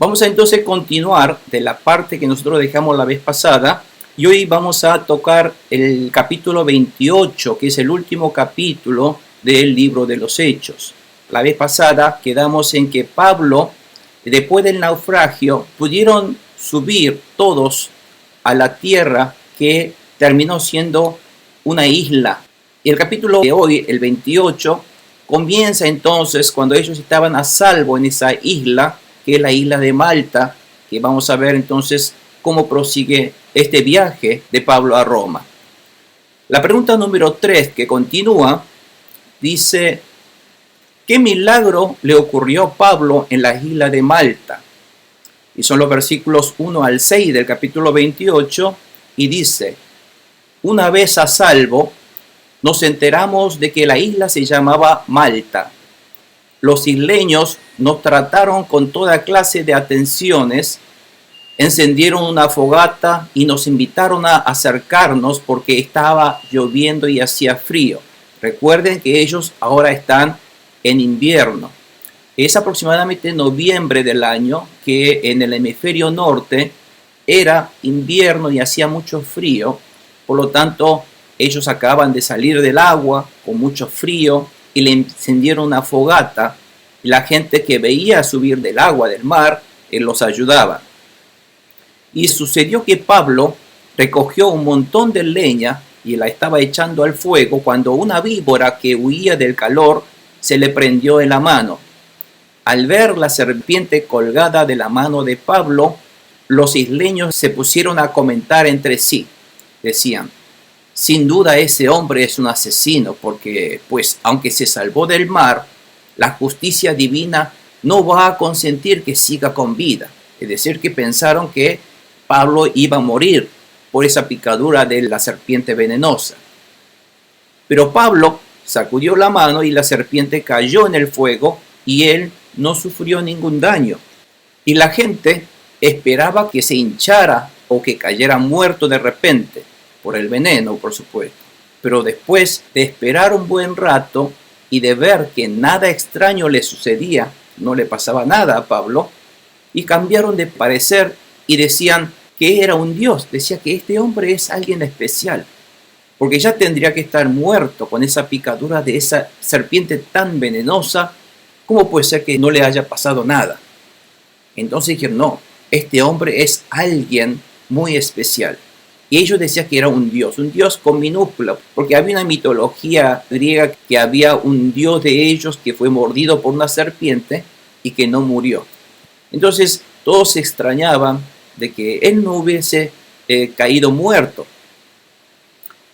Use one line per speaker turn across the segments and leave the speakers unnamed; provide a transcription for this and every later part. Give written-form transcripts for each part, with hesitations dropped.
Vamos a entonces continuar de la parte que nosotros dejamos la vez pasada y hoy vamos a tocar el capítulo 28, que es el último capítulo del libro de los Hechos. La vez pasada quedamos en que Pablo, después del naufragio, pudieron subir todos a la tierra que terminó siendo una isla. Y el capítulo de hoy, el 28, comienza entonces cuando ellos estaban a salvo en esa isla, que es la isla de Malta, que vamos a ver entonces cómo prosigue este viaje de Pablo a Roma. La pregunta número 3 que continúa dice: ¿qué milagro le ocurrió a Pablo en la isla de Malta? Y son los versículos 1 al 6 del capítulo 28 y dice: una vez a salvo, nos enteramos de que la isla se llamaba Malta. Los isleños nos trataron con toda clase de atenciones, encendieron una fogata y nos invitaron a acercarnos porque estaba lloviendo y hacía frío. Recuerden que ellos ahora están en invierno. Es aproximadamente noviembre del año, que en el hemisferio norte era invierno y hacía mucho frío. Por lo tanto, ellos acaban de salir del agua con mucho frío y le encendieron una fogata, y la gente que veía subir del agua del mar los ayudaba. Y sucedió que Pablo recogió un montón de leña y la estaba echando al fuego cuando una víbora que huía del calor se le prendió en la mano. Al ver la serpiente colgada de la mano de Pablo, los isleños se pusieron a comentar entre sí. Decían: sin duda ese hombre es un asesino, porque pues aunque se salvó del mar, la justicia divina no va a consentir que siga con vida. Es decir, que pensaron que Pablo iba a morir por esa picadura de la serpiente venenosa. Pero Pablo sacudió la mano y la serpiente cayó en el fuego y él no sufrió ningún daño. Y la gente esperaba que se hinchara o que cayera muerto de repente, por el veneno, por supuesto. Pero después de esperar un buen rato y de ver que nada extraño le sucedía, no le pasaba nada a Pablo, y cambiaron de parecer y decían que era un dios. Decía que este hombre es alguien especial, porque ya tendría que estar muerto con esa picadura de esa serpiente tan venenosa. ¿Cómo puede ser que no le haya pasado nada? Entonces dijeron: no, este hombre es alguien muy especial. Y ellos decían que era un dios con minúscula, porque había una mitología griega que había un dios de ellos que fue mordido por una serpiente y que no murió. Entonces todos se extrañaban de que él no hubiese caído muerto.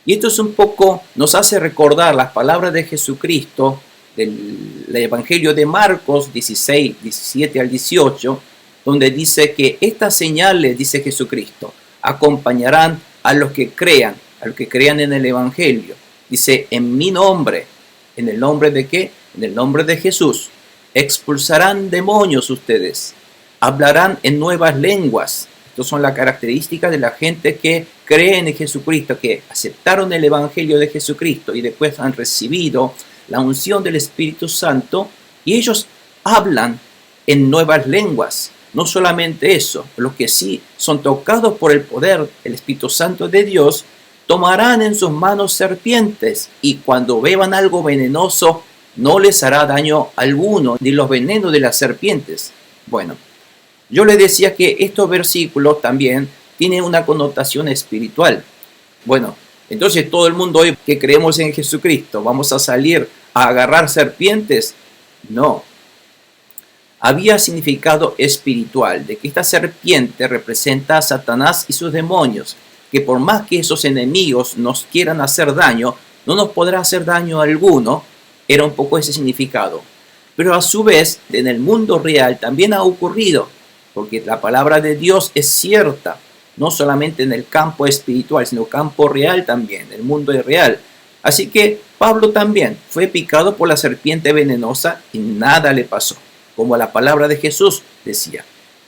Y esto es un poco, nos hace recordar las palabras de Jesucristo del Evangelio de Marcos 16, 17 al 18, donde dice que estas señales, dice Jesucristo, acompañarán a los que crean en el Evangelio. Dice: en mi nombre. ¿En el nombre de qué? En el nombre de Jesús. Expulsarán demonios ustedes. Hablarán en nuevas lenguas. Estas son las características de la gente que cree en Jesucristo, que aceptaron el Evangelio de Jesucristo y después han recibido la unción del Espíritu Santo, y ellos hablan en nuevas lenguas. No solamente eso, los que sí son tocados por el poder del Espíritu Santo de Dios, tomarán en sus manos serpientes, y cuando beban algo venenoso, no les hará daño alguno, ni los venenos de las serpientes. Bueno, yo les decía que estos versículos también tienen una connotación espiritual. Bueno, entonces todo el mundo hoy que creemos en Jesucristo, ¿vamos a salir a agarrar serpientes? No. Había significado espiritual, de que esta serpiente representa a Satanás y sus demonios, que por más que esos enemigos nos quieran hacer daño, no nos podrá hacer daño alguno. Era un poco ese significado. Pero a su vez, en el mundo real también ha ocurrido, porque la palabra de Dios es cierta, no solamente en el campo espiritual, sino campo real también, el mundo es real. Así que Pablo también fue picado por la serpiente venenosa y nada le pasó, como la palabra de Jesús decía.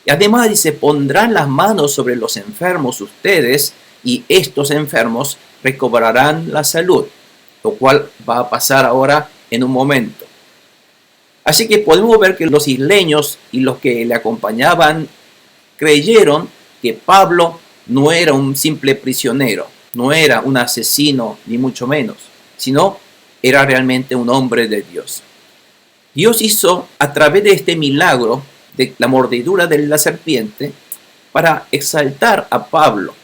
Y además dice: pondrán las manos sobre los enfermos ustedes y estos enfermos recobrarán la salud, lo cual va a pasar ahora en un momento. Así que podemos ver que los isleños y los que le acompañaban creyeron que Pablo no era un simple prisionero, no era un asesino ni mucho menos, sino era realmente un hombre de Dios. Dios hizo a través de este milagro de la mordedura de la serpiente para exaltar a Pablo,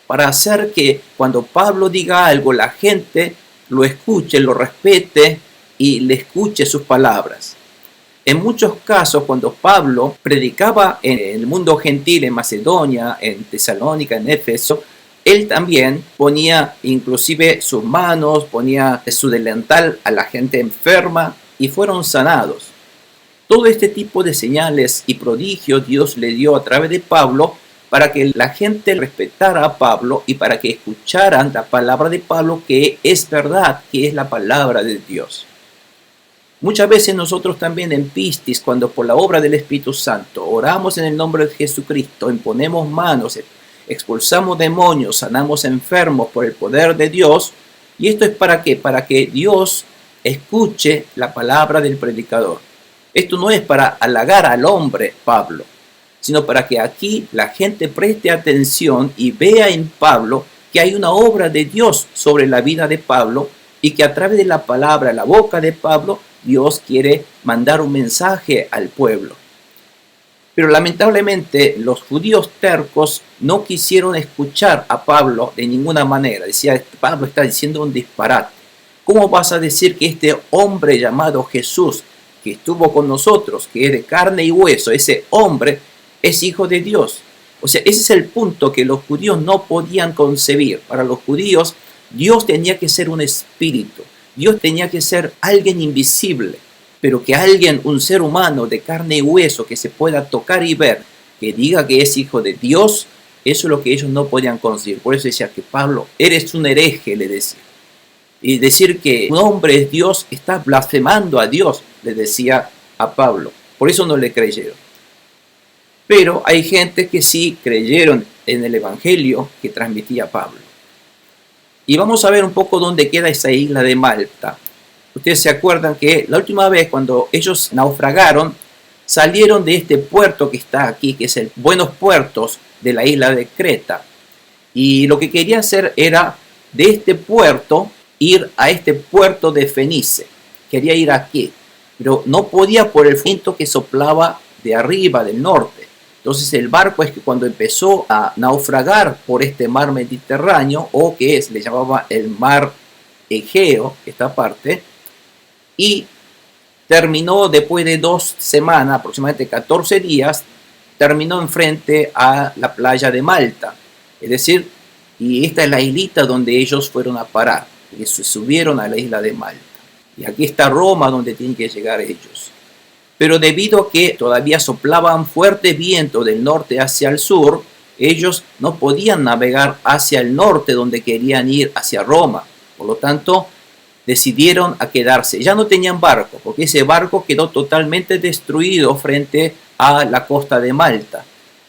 para hacer que cuando Pablo diga algo la gente lo escuche, lo respete y le escuche sus palabras. En muchos casos, cuando Pablo predicaba en el mundo gentil, en Macedonia, en Tesalónica, en Éfeso, él también ponía inclusive sus manos, ponía su delantal a la gente enferma y fueron sanados. Todo este tipo de señales y prodigios Dios le dio a través de Pablo para que la gente respetara a Pablo y para que escucharan la palabra de Pablo, que es verdad, que es la palabra de Dios. Muchas veces nosotros también en Pistis, cuando por la obra del Espíritu Santo oramos en el nombre de Jesucristo, imponemos manos, expulsamos demonios, sanamos enfermos por el poder de Dios. ¿Y esto es para qué? Para que Dios escuche la palabra del predicador. Esto no es para halagar al hombre, Pablo, sino para que aquí la gente preste atención y vea en Pablo que hay una obra de Dios sobre la vida de Pablo y que a través de la palabra, la boca de Pablo, Dios quiere mandar un mensaje al pueblo. Pero lamentablemente los judíos tercos no quisieron escuchar a Pablo de ninguna manera. Decía, Pablo está diciendo un disparate. ¿Cómo vas a decir que este hombre llamado Jesús, que estuvo con nosotros, que es de carne y hueso, ese hombre es hijo de Dios? O sea, ese es el punto que los judíos no podían concebir. Para los judíos, Dios tenía que ser un espíritu. Dios tenía que ser alguien invisible, pero que alguien, un ser humano de carne y hueso, que se pueda tocar y ver, que diga que es hijo de Dios, eso es lo que ellos no podían conseguir. Por eso decía que Pablo, eres un hereje, le decía. Y decir que un hombre es Dios, está blasfemando a Dios, le decía a Pablo. Por eso no le creyeron. Pero hay gente que sí creyeron en el evangelio que transmitía Pablo. Y vamos a ver un poco dónde queda esa isla de Malta. Ustedes se acuerdan que la última vez cuando ellos naufragaron, salieron de este puerto que está aquí, que es el Buenos Puertos de la isla de Creta. Y lo que querían hacer era de este puerto ir a este puerto de Fenice. Quería ir aquí, pero no podía por el viento que soplaba de arriba, del norte. Entonces el barco es que cuando empezó a naufragar por este mar Mediterráneo, o que le llamaba el mar Egeo, esta parte, y terminó después de 2 semanas, aproximadamente 14 días, terminó enfrente a la playa de Malta. Es decir, y esta es la islita donde ellos fueron a parar, y se subieron a la isla de Malta. Y aquí está Roma, donde tienen que llegar ellos. Pero debido a que todavía soplaban fuertes vientos del norte hacia el sur, ellos no podían navegar hacia el norte donde querían ir, hacia Roma. Por lo tanto, decidieron a quedarse. Ya no tenían barco, porque ese barco quedó totalmente destruido frente a la costa de Malta.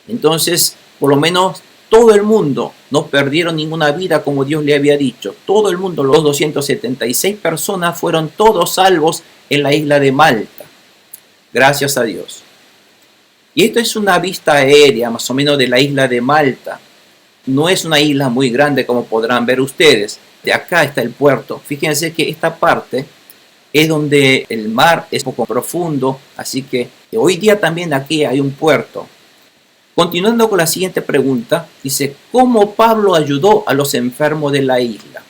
Entonces, por lo menos todo el mundo, no perdieron ninguna vida como Dios le había dicho. Todo el mundo, los 276 personas, fueron todos salvos en la isla de Malta. Gracias a Dios. Y esto es una vista aérea más o menos de la isla de Malta. No es una isla muy grande como podrán ver ustedes. De acá está el puerto. Fíjense que esta parte es donde el mar es poco profundo. Así que hoy día también aquí hay un puerto. Continuando con la siguiente pregunta, dice, ¿cómo Pablo ayudó a los enfermos de la isla?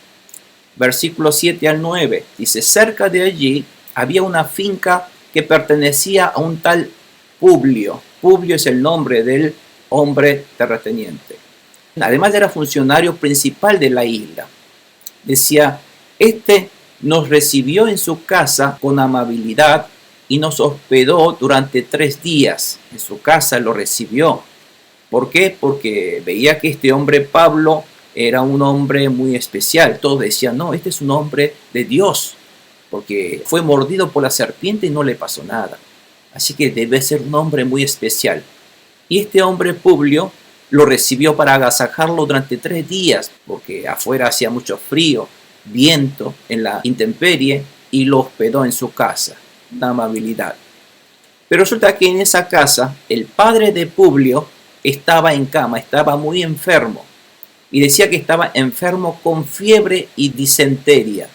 Versículo 7 al 9. Dice, cerca de allí había una finca que pertenecía a un tal Publio. Publio es el nombre del hombre terrateniente. Además era funcionario principal de la isla. Decía, este nos recibió en su casa con amabilidad y nos hospedó durante 3 días. En su casa lo recibió. ¿Por qué? Porque veía que este hombre Pablo era un hombre muy especial. Todos decían, no, este es un hombre de Dios, porque fue mordido por la serpiente y no le pasó nada. Así que debe ser un hombre muy especial. Y este hombre Publio lo recibió para agasajarlo durante 3 días, porque afuera hacía mucho frío, viento en la intemperie, y lo hospedó en su casa. Una amabilidad. Pero resulta que en esa casa el padre de Publio estaba en cama, estaba muy enfermo. Y decía que estaba enfermo con fiebre y disentería.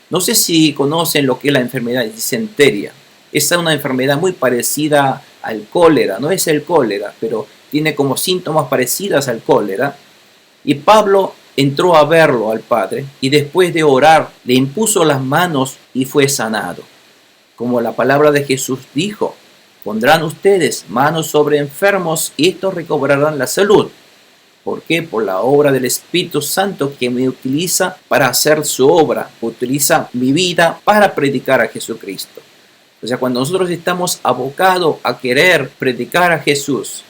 No sé si conocen lo que es la enfermedad de disentería. Es una enfermedad muy parecida al cólera. No es el cólera, pero tiene como síntomas parecidas al cólera. Y Pablo entró a verlo al padre y después de orar le impuso las manos y fue sanado. Como la palabra de Jesús dijo, pondrán ustedes manos sobre enfermos y estos recobrarán la salud. ¿Por qué? Por la obra del Espíritu Santo que me utiliza para hacer su obra, utiliza mi vida para predicar a Jesucristo. O sea, cuando nosotros estamos abocados a querer predicar a Jesús,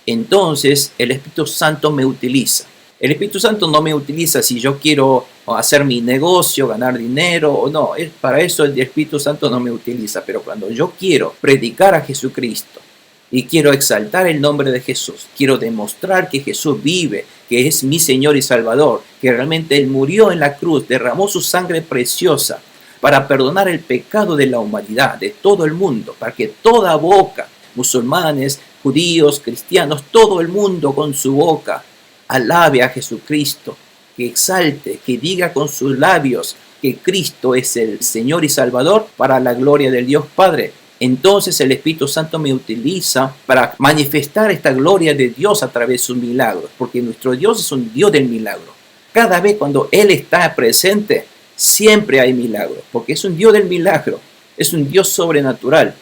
entonces el Espíritu Santo me utiliza. El Espíritu Santo no me utiliza si yo quiero hacer mi negocio, ganar dinero o no. Para eso el Espíritu Santo no me utiliza. Pero cuando yo quiero predicar a Jesucristo y quiero exaltar el nombre de Jesús, quiero demostrar que Jesús vive, que es mi Señor y Salvador, que realmente Él murió en la cruz, derramó su sangre preciosa para perdonar el pecado de la humanidad, de todo el mundo, para que toda boca, musulmanes, judíos, cristianos, todo el mundo con su boca alabe a Jesucristo, que exalte, que diga con sus labios que Cristo es el Señor y Salvador para la gloria del Dios Padre. Entonces el Espíritu Santo me utiliza para manifestar esta gloria de Dios a través de sus milagros, porque nuestro Dios es un Dios del milagro. Cada vez cuando Él está presente, siempre hay milagros, porque es un Dios del milagro, es un Dios sobrenatural.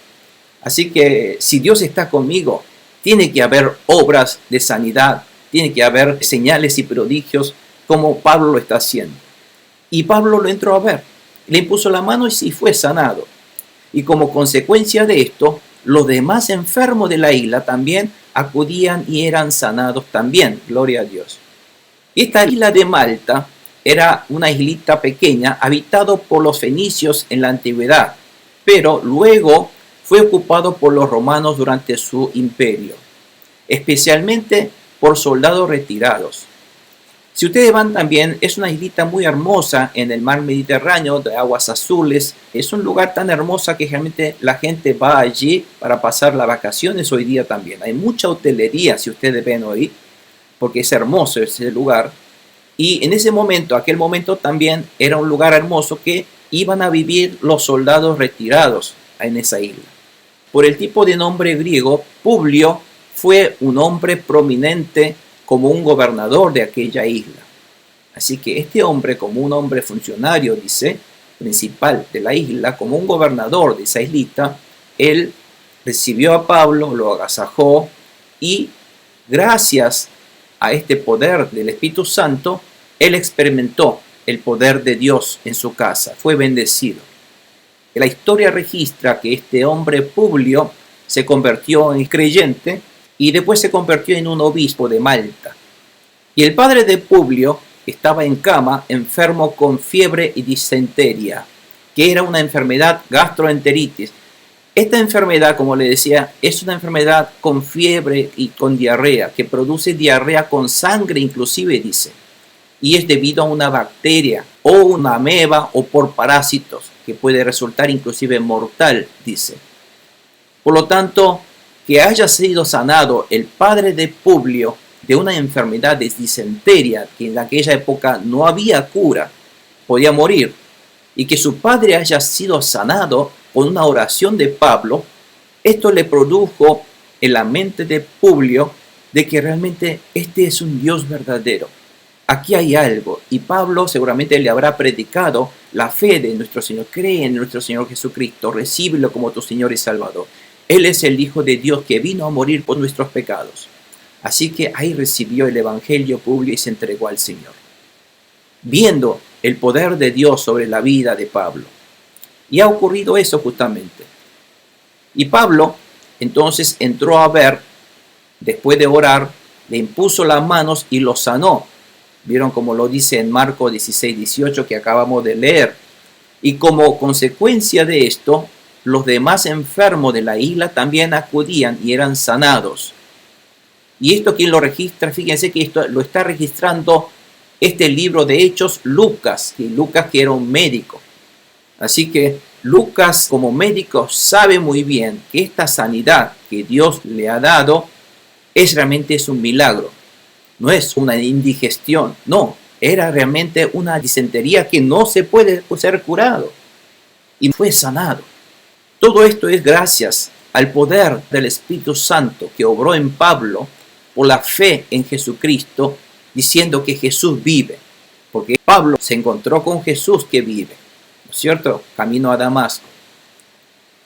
Así que si Dios está conmigo, tiene que haber obras de sanidad, tiene que haber señales y prodigios como Pablo lo está haciendo. Y Pablo lo entró a ver, le impuso la mano y fue sanado. Y como consecuencia de esto, los demás enfermos de la isla también acudían y eran sanados también, gloria a Dios. Esta isla de Malta era una islita pequeña habitada por los fenicios en la antigüedad, pero luego fue ocupado por los romanos durante su imperio, especialmente por soldados retirados. Si ustedes van también, es una islita muy hermosa en el mar Mediterráneo, de aguas azules. Es un lugar tan hermoso que realmente la gente va allí para pasar las vacaciones hoy día también. Hay mucha hotelería, si ustedes ven hoy, porque es hermoso ese lugar. Y en ese momento, aquel momento también era un lugar hermoso que iban a vivir los soldados retirados en esa isla. Por el tipo de nombre griego, Publio fue un hombre prominente como un gobernador de aquella isla. Así que este hombre, como un hombre funcionario, dice, principal de la isla, como un gobernador de esa islita, él recibió a Pablo, lo agasajó y gracias a este poder del Espíritu Santo, él experimentó el poder de Dios en su casa, fue bendecido. La historia registra que este hombre Publio se convirtió en creyente y después se convirtió en un obispo de Malta. Y el padre de Publio estaba en cama, enfermo con fiebre y disentería, que era una enfermedad gastroenteritis. Esta enfermedad, como le decía, es una enfermedad con fiebre y con diarrea, que produce diarrea con sangre inclusive, dice. Y es debido a una bacteria o una ameba o por parásitos, que puede resultar inclusive mortal, dice. Por lo tanto, que haya sido sanado el padre de Publio de una enfermedad de disentería, que en aquella época no había cura, podía morir, y que su padre haya sido sanado con una oración de Pablo, esto le produjo en la mente de Publio de que realmente este es un Dios verdadero. Aquí hay algo, y Pablo seguramente le habrá predicado la fe de nuestro Señor. Cree en nuestro Señor Jesucristo, recíbelo como tu Señor y Salvador. Él es el Hijo de Dios que vino a morir por nuestros pecados. Así que ahí recibió el Evangelio Publio y se entregó al Señor, viendo el poder de Dios sobre la vida de Pablo. Y ha ocurrido eso justamente. Y Pablo entonces entró a ver, después de orar, le impuso las manos y lo sanó. Vieron como lo dice en Marcos 16:18 que acabamos de leer. Y como consecuencia de esto, los demás enfermos de la isla también acudían y eran sanados. Y esto, ¿quién lo registra? Fíjense que esto lo está registrando este libro de Hechos, Lucas que era un médico. Así que Lucas, como médico, sabe muy bien que esta sanidad que Dios le ha dado realmente es un milagro. No es una indigestión, no. Era realmente una disentería que no se puede ser curado. Y fue sanado. Todo esto es gracias al poder del Espíritu Santo que obró en Pablo por la fe en Jesucristo, diciendo que Jesús vive. Porque Pablo se encontró con Jesús que vive, ¿no es cierto? Camino a Damasco.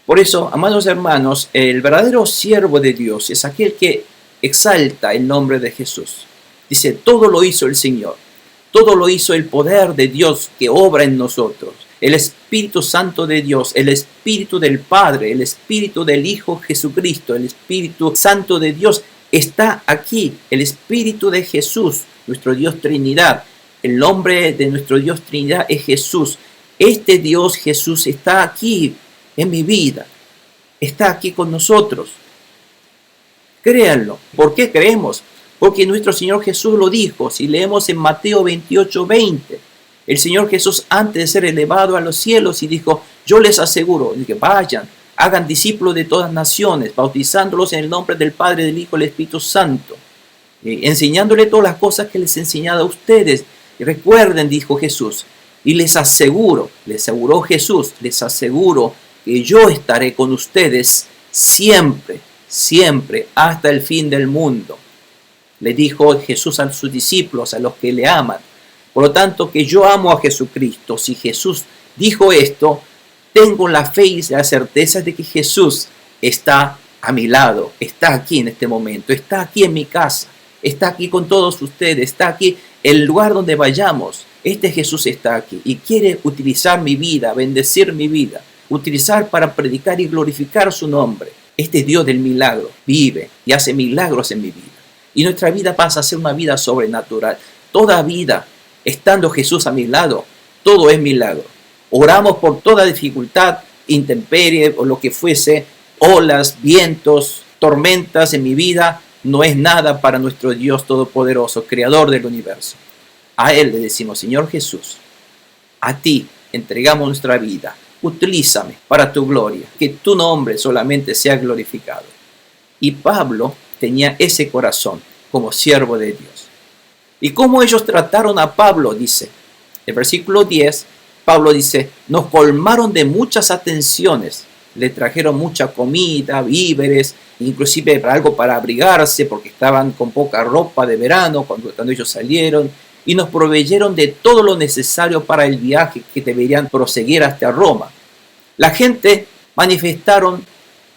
Por eso, amados hermanos, el verdadero siervo de Dios es aquel que exalta el nombre de Jesús. Dice, todo lo hizo el Señor. Todo lo hizo el poder de Dios que obra en nosotros. El Espíritu Santo de Dios, el Espíritu del Padre, el Espíritu del Hijo Jesucristo, el Espíritu Santo de Dios está aquí. El Espíritu de Jesús, nuestro Dios Trinidad. El nombre de nuestro Dios Trinidad es Jesús. Este Dios Jesús está aquí en mi vida. Está aquí con nosotros. Créanlo. ¿Por qué creemos? Porque nuestro Señor Jesús lo dijo. Si leemos en Mateo 28:20, el Señor Jesús, antes de ser elevado a los cielos, y dijo, yo les aseguro que vayan, hagan discípulos de todas naciones, bautizándolos en el nombre del Padre, del Hijo y del Espíritu Santo, enseñándole todas las cosas que les he enseñado a ustedes. Y recuerden, dijo Jesús, y les aseguró Jesús, les aseguro que yo estaré con ustedes siempre, siempre, hasta el fin del mundo. Le dijo Jesús a sus discípulos, a los que le aman. Por lo tanto, que yo amo a Jesucristo. Si Jesús dijo esto, tengo la fe y la certeza de que Jesús está a mi lado, está aquí en este momento, está aquí en mi casa, está aquí con todos ustedes, está aquí en el lugar donde vayamos. Este Jesús está aquí y quiere utilizar mi vida, bendecir mi vida, utilizar para predicar y glorificar su nombre. Este Dios del milagro vive y hace milagros en mi vida. Y nuestra vida pasa a ser una vida sobrenatural. Toda vida, estando Jesús a mi lado, todo es milagro. Oramos por toda dificultad, intemperie o lo que fuese, olas, vientos, tormentas en mi vida, no es nada para nuestro Dios Todopoderoso, Creador del universo. A Él le decimos, Señor Jesús, a ti entregamos nuestra vida. Utilízame para tu gloria, que tu nombre solamente sea glorificado. Y Pablo tenía ese corazón como siervo de Dios. ¿Y cómo ellos trataron a Pablo? Dice, el versículo 10, Pablo dice, nos colmaron de muchas atenciones, le trajeron mucha comida, víveres, inclusive algo para abrigarse porque estaban con poca ropa de verano cuando ellos salieron, y nos proveyeron de todo lo necesario para el viaje que deberían proseguir hasta Roma. La gente manifestaron,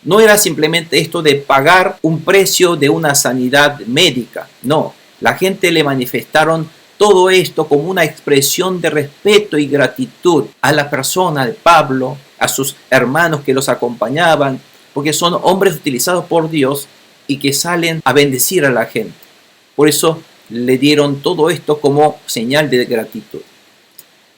no era simplemente esto de pagar un precio de una sanidad médica, no. La gente le manifestaron todo esto como una expresión de respeto y gratitud a la persona de Pablo, a sus hermanos que los acompañaban, porque son hombres utilizados por Dios y que salen a bendecir a la gente. Por eso le dieron todo esto como señal de gratitud.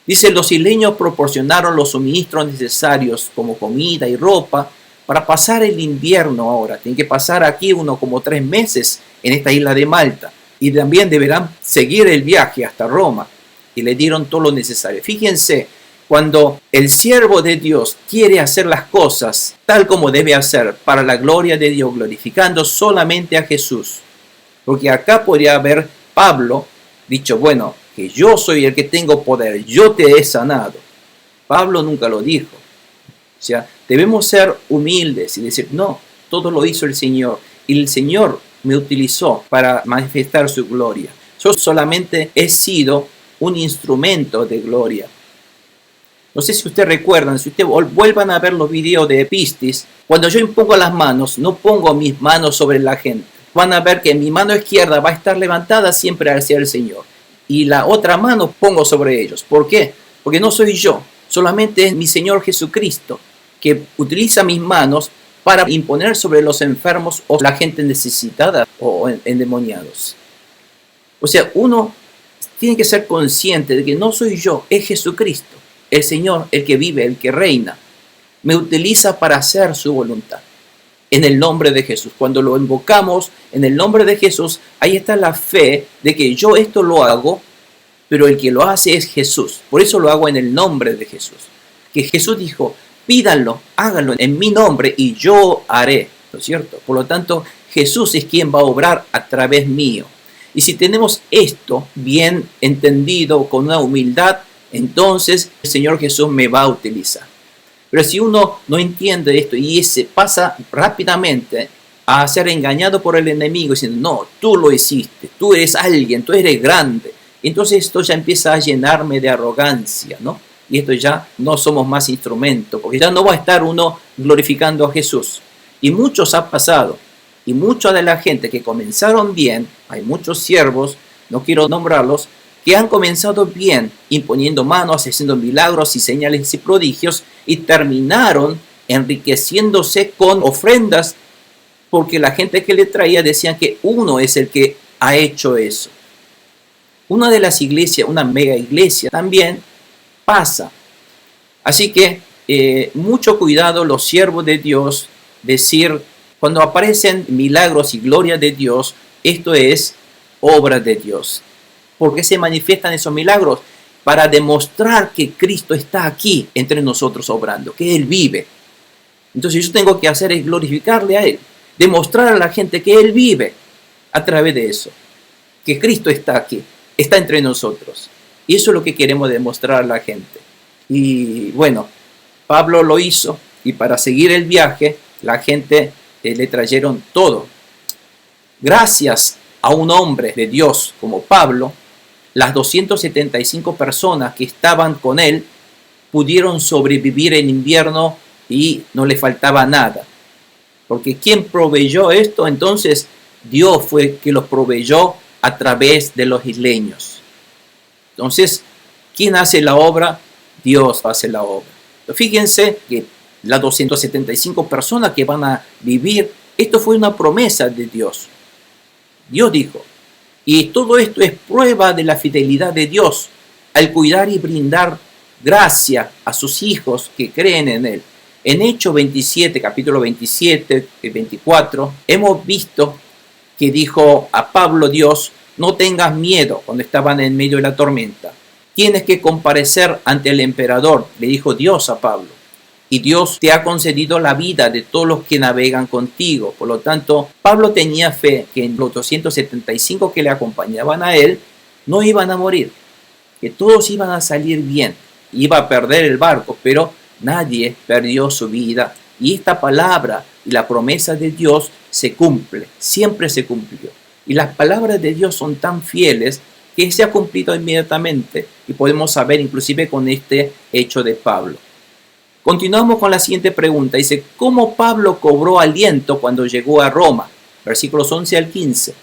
Dice, los isleños proporcionaron los suministros necesarios como comida y ropa para pasar el invierno ahora. Tienen que pasar aquí uno como 3 meses en esta isla de Malta. Y también deberán seguir el viaje hasta Roma. Y le dieron todo lo necesario. Fíjense, cuando el siervo de Dios quiere hacer las cosas tal como debe hacer para la gloria de Dios, glorificando solamente a Jesús. Porque acá podría haber Pablo dicho, bueno, que yo soy el que tengo poder, yo te he sanado. Pablo nunca lo dijo. O sea, debemos ser humildes y decir, no, todo lo hizo el Señor. Y el Señor me utilizó para manifestar su gloria. Yo solamente he sido un instrumento de gloria. No sé si ustedes recuerdan, si ustedes vuelvan a ver los videos de Pistis, cuando yo impongo las manos, no pongo mis manos sobre la gente. Van a ver que mi mano izquierda va a estar levantada siempre hacia el Señor. Y la otra mano pongo sobre ellos. ¿Por qué? Porque no soy yo, solamente es mi Señor Jesucristo, que utiliza mis manos para imponer sobre los enfermos o la gente necesitada o endemoniados. O sea, uno tiene que ser consciente de que no soy yo, es Jesucristo, el Señor, el que vive, el que reina. Me utiliza para hacer su voluntad. En el nombre de Jesús. Cuando lo invocamos en el nombre de Jesús, ahí está la fe de que yo esto lo hago, pero el que lo hace es Jesús. Por eso lo hago en el nombre de Jesús. Que Jesús dijo, Pídanlo, háganlo en mi nombre y yo haré, ¿no es cierto? Por lo tanto, Jesús es quien va a obrar a través mío. Y si tenemos esto bien entendido, con una humildad, entonces el Señor Jesús me va a utilizar. Pero si uno no entiende esto y se pasa rápidamente a ser engañado por el enemigo diciendo, no, tú lo hiciste, tú eres alguien, tú eres grande, entonces esto ya empieza a llenarme de arrogancia, ¿no? Y esto ya no somos más instrumentos, porque ya no va a estar uno glorificando a Jesús. Y muchos ha pasado, y mucha de la gente que comenzaron bien, hay muchos siervos, no quiero nombrarlos, que han comenzado bien, imponiendo manos, haciendo milagros y señales y prodigios, y terminaron enriqueciéndose con ofrendas, porque la gente que le traía decían que uno es el que ha hecho eso. Una de las iglesias, una mega iglesia, también pasa. Así que mucho cuidado los siervos de Dios, decir, cuando aparecen milagros y gloria de Dios, esto es obra de Dios. ¿Por qué se manifiestan esos milagros? Para demostrar que Cristo está aquí entre nosotros obrando, que Él vive. Entonces yo tengo que hacer es glorificarle a Él, demostrar a la gente que Él vive a través de eso, que Cristo está aquí, está entre nosotros. Y eso es lo que queremos demostrar a la gente. Y bueno, Pablo lo hizo, y para seguir el viaje, la gente le trajeron todo. Gracias a un hombre de Dios como Pablo, las 275 personas que estaban con él pudieron sobrevivir en invierno y no le faltaba nada. Porque ¿quién proveyó esto? Entonces Dios fue que los proveyó a través de los isleños. Entonces, ¿quién hace la obra? Dios hace la obra. Fíjense que las 275 personas que van a vivir, esto fue una promesa de Dios. Dios dijo, y todo esto es prueba de la fidelidad de Dios al cuidar y brindar gracia a sus hijos que creen en Él. En Hechos 27, capítulo 27, 24, hemos visto que dijo a Pablo Dios, no tengas miedo cuando estaban en medio de la tormenta. Tienes que comparecer ante el emperador, le dijo Dios a Pablo. Y Dios te ha concedido la vida de todos los que navegan contigo. Por lo tanto, Pablo tenía fe que en los 275 que le acompañaban a él no iban a morir, que todos iban a salir bien. Iba a perder el barco, pero nadie perdió su vida. Y esta palabra y la promesa de Dios se cumple, siempre se cumplió. Y las palabras de Dios son tan fieles que se ha cumplido inmediatamente. Y podemos saber inclusive con este hecho de Pablo. Continuamos con la siguiente pregunta. Dice, ¿cómo Pablo cobró aliento cuando llegó a Roma? Versículos 11 al 15.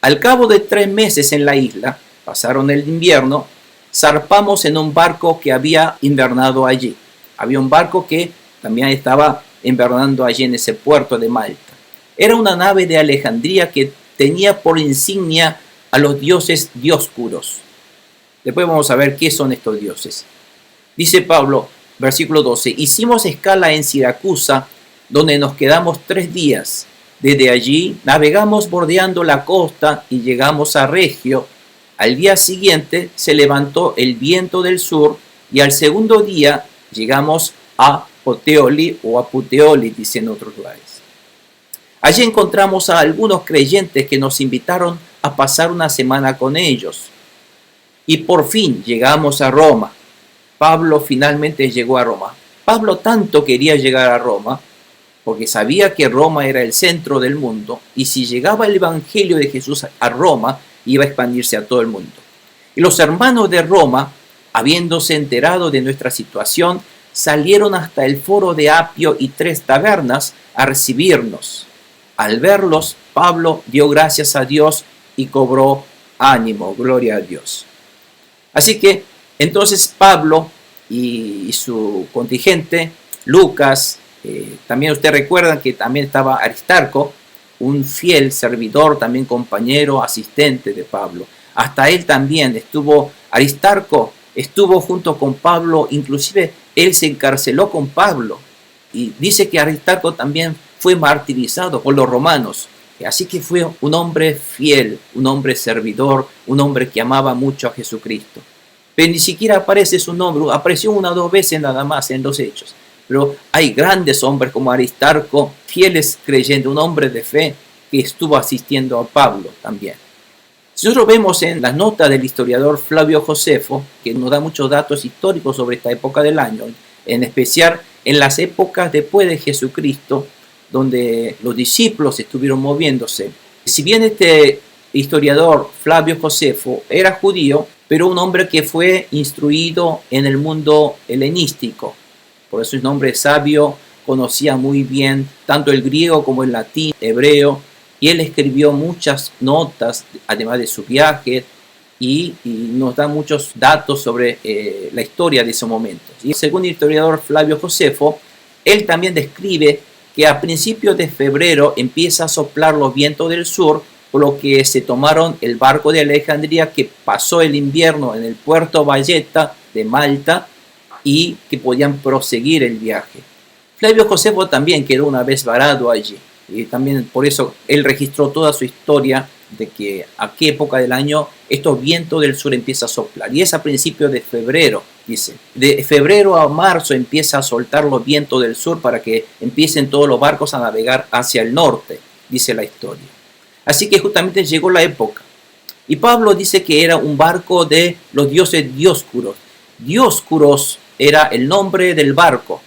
Al cabo de 3 meses en la isla, pasaron el invierno, zarpamos en un barco que había invernado allí. Había un barco que también estaba invernando allí en ese puerto de Malta. Era una nave de Alejandría que tenía por insignia a los dioses Dioscuros. Después vamos a ver qué son estos dioses. Dice Pablo, versículo 12, hicimos escala en Siracusa, donde nos quedamos 3 días. Desde allí navegamos bordeando la costa y llegamos a Regio. Al día siguiente se levantó el viento del sur y al segundo día llegamos a Puteoli o a Puteoli, dicen otros lugares. Allí encontramos a algunos creyentes que nos invitaron a pasar una semana con ellos. Y por fin llegamos a Roma. Pablo finalmente llegó a Roma. Pablo tanto quería llegar a Roma porque sabía que Roma era el centro del mundo y si llegaba el evangelio de Jesús a Roma iba a expandirse a todo el mundo. Y los hermanos de Roma, habiéndose enterado de nuestra situación, salieron hasta el foro de Apio y 3 tabernas a recibirnos. Al verlos, Pablo dio gracias a Dios y cobró ánimo, gloria a Dios. Así que entonces Pablo y su contingente, Lucas, también ustedes recuerdan que también estaba Aristarco, un fiel servidor, también compañero, asistente de Pablo. Hasta él también estuvo, Aristarco estuvo junto con Pablo, inclusive él se encarceló con Pablo. Y dice que Aristarco también fue martirizado por los romanos. Así que fue un hombre fiel, un hombre servidor, un hombre que amaba mucho a Jesucristo. pero ni siquiera aparece su nombre, apareció una o dos veces nada más en los Hechos. Pero hay grandes hombres como Aristarco, fieles creyentes, un hombre de fe que estuvo asistiendo a Pablo también. Si nosotros vemos en las notas del historiador Flavio Josefo, que nos da muchos datos históricos sobre esta época del año, en especial en las épocas después de Jesucristo, donde los discípulos estuvieron moviéndose. Si bien este historiador Flavio Josefo era judío, pero un hombre que fue instruido en el mundo helenístico. Por eso es un hombre sabio, conocía muy bien tanto el griego como el latín, hebreo, y él escribió muchas notas, además de su viaje, y nos da muchos datos sobre la historia de ese momento. Y según el historiador Flavio Josefo, él también describe que a principios de febrero empieza a soplar los vientos del sur, por lo que se tomaron el barco de Alejandría que pasó el invierno en el puerto Valletta de Malta y que podían proseguir el viaje. Flavio Josefo también quedó una vez varado allí y también por eso él registró toda su historia de que a qué época del año estos vientos del sur empiezan a soplar, y es a principios de febrero, dice. De febrero a marzo empieza a soltar los vientos del sur para que empiecen todos los barcos a navegar hacia el norte, dice la historia. Así que justamente llegó la época. Y Pablo dice que era un barco de los dioses Dioscuros. Dioscuros era el nombre del barco,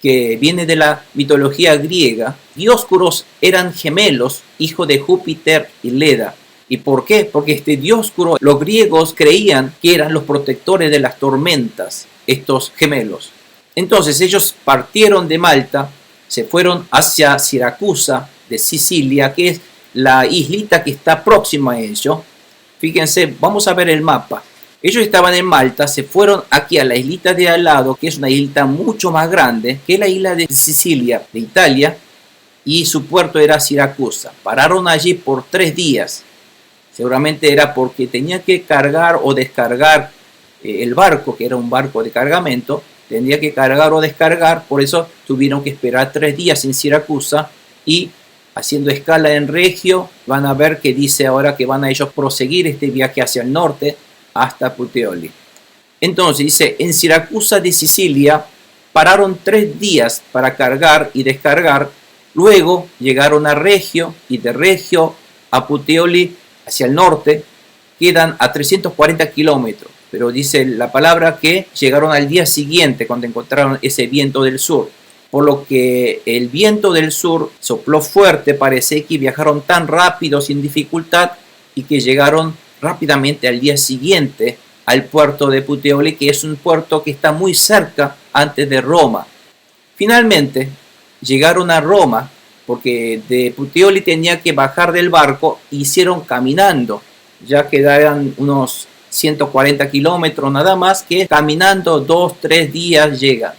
que viene de la mitología griega. Dioscuros eran gemelos, hijos de Júpiter y Leda. ¿Y por qué? Porque este Dioscuro, los griegos creían que eran los protectores de las tormentas, estos gemelos. Entonces ellos partieron de Malta, se fueron hacia Siracusa de Sicilia, que es la islita que está próxima a ellos. Fíjense, vamos a ver el mapa. Ellos estaban en Malta, se fueron aquí a la islita de al lado, que es una islita mucho más grande que la isla de Sicilia, de Italia, y su puerto era Siracusa. Pararon allí por 3 días. Seguramente era porque tenía que cargar o descargar el barco, que era un barco de cargamento, tendría que cargar o descargar, por eso tuvieron que esperar 3 días en Siracusa y haciendo escala en Regio, van a ver que dice ahora que van a ellos proseguir este viaje hacia el norte hasta Puteoli. Entonces dice, en Siracusa de Sicilia pararon 3 días para cargar y descargar, luego llegaron a Regio y de Regio a Puteoli hacia el norte, quedan a 340 kilómetros, pero dice la palabra que llegaron al día siguiente cuando encontraron ese viento del sur. Por lo que el viento del sur sopló fuerte, parece que viajaron tan rápido sin dificultad y que llegaron rápidamente al día siguiente al puerto de Puteoli, que es un puerto que está muy cerca antes de Roma. Finalmente llegaron a Roma porque de Puteoli tenía que bajar del barco, hicieron caminando, ya quedaban unos 140 kilómetros nada más, que caminando 2-3 días llegan.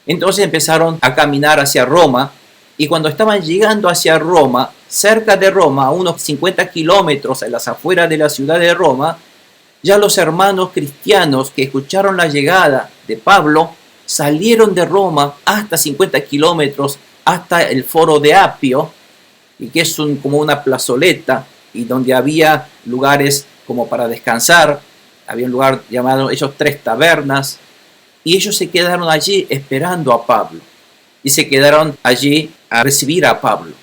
Entonces empezaron a caminar hacia Roma y cuando estaban llegando hacia Roma, cerca de Roma, a unos 50 kilómetros a las afueras de la ciudad de Roma, ya los hermanos cristianos que escucharon la llegada de Pablo salieron de Roma hasta 50 kilómetros hasta el foro de Apio, y que es como una plazoleta y donde había lugares como para descansar, había un lugar llamado ellos 3 tabernas. Y ellos se quedaron allí esperando a Pablo. Y se quedaron allí a recibir a Pablo.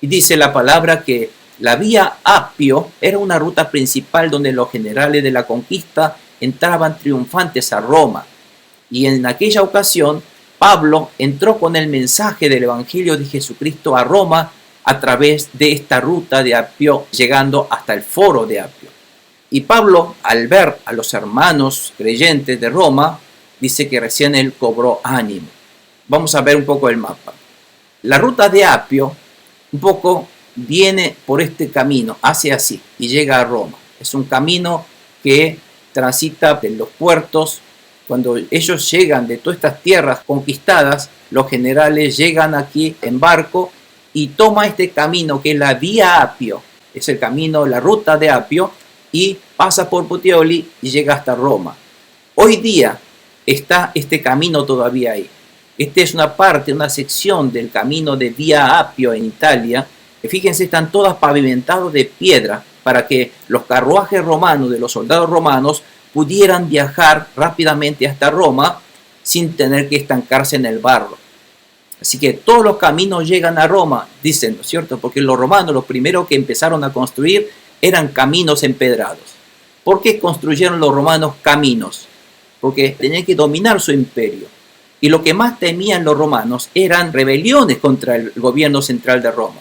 Y dice la palabra que la vía Apio era una ruta principal donde los generales de la conquista entraban triunfantes a Roma. Y en aquella ocasión, Pablo entró con el mensaje del Evangelio de Jesucristo a Roma a través de esta ruta de Apio, llegando hasta el foro de Apio. Y Pablo, al ver a los hermanos creyentes de Roma, dice que recién él cobró ánimo. Vamos a ver un poco el mapa. La ruta de Apio un poco viene por este camino, hace así y llega a Roma. Es un camino que transita de los puertos. Cuando ellos llegan de todas estas tierras conquistadas, los generales llegan aquí en barco y toma este camino que es la vía Apio. Es el camino, la ruta de Apio, y pasa por Puteoli y llega hasta Roma. Hoy día está este camino todavía ahí. Esta es una parte, una sección del camino de Vía Apio en Italia. Fíjense, están todas pavimentadas de piedra para que los carruajes romanos, de los soldados romanos, pudieran viajar rápidamente hasta Roma sin tener que estancarse en el barro. Así que todos los caminos llegan a Roma, dicen, ¿no es cierto? Porque los romanos, lo primero que empezaron a construir eran caminos empedrados. ¿Por qué construyeron los romanos caminos? Porque tenían que dominar su imperio. Y lo que más temían los romanos eran rebeliones contra el gobierno central de Roma.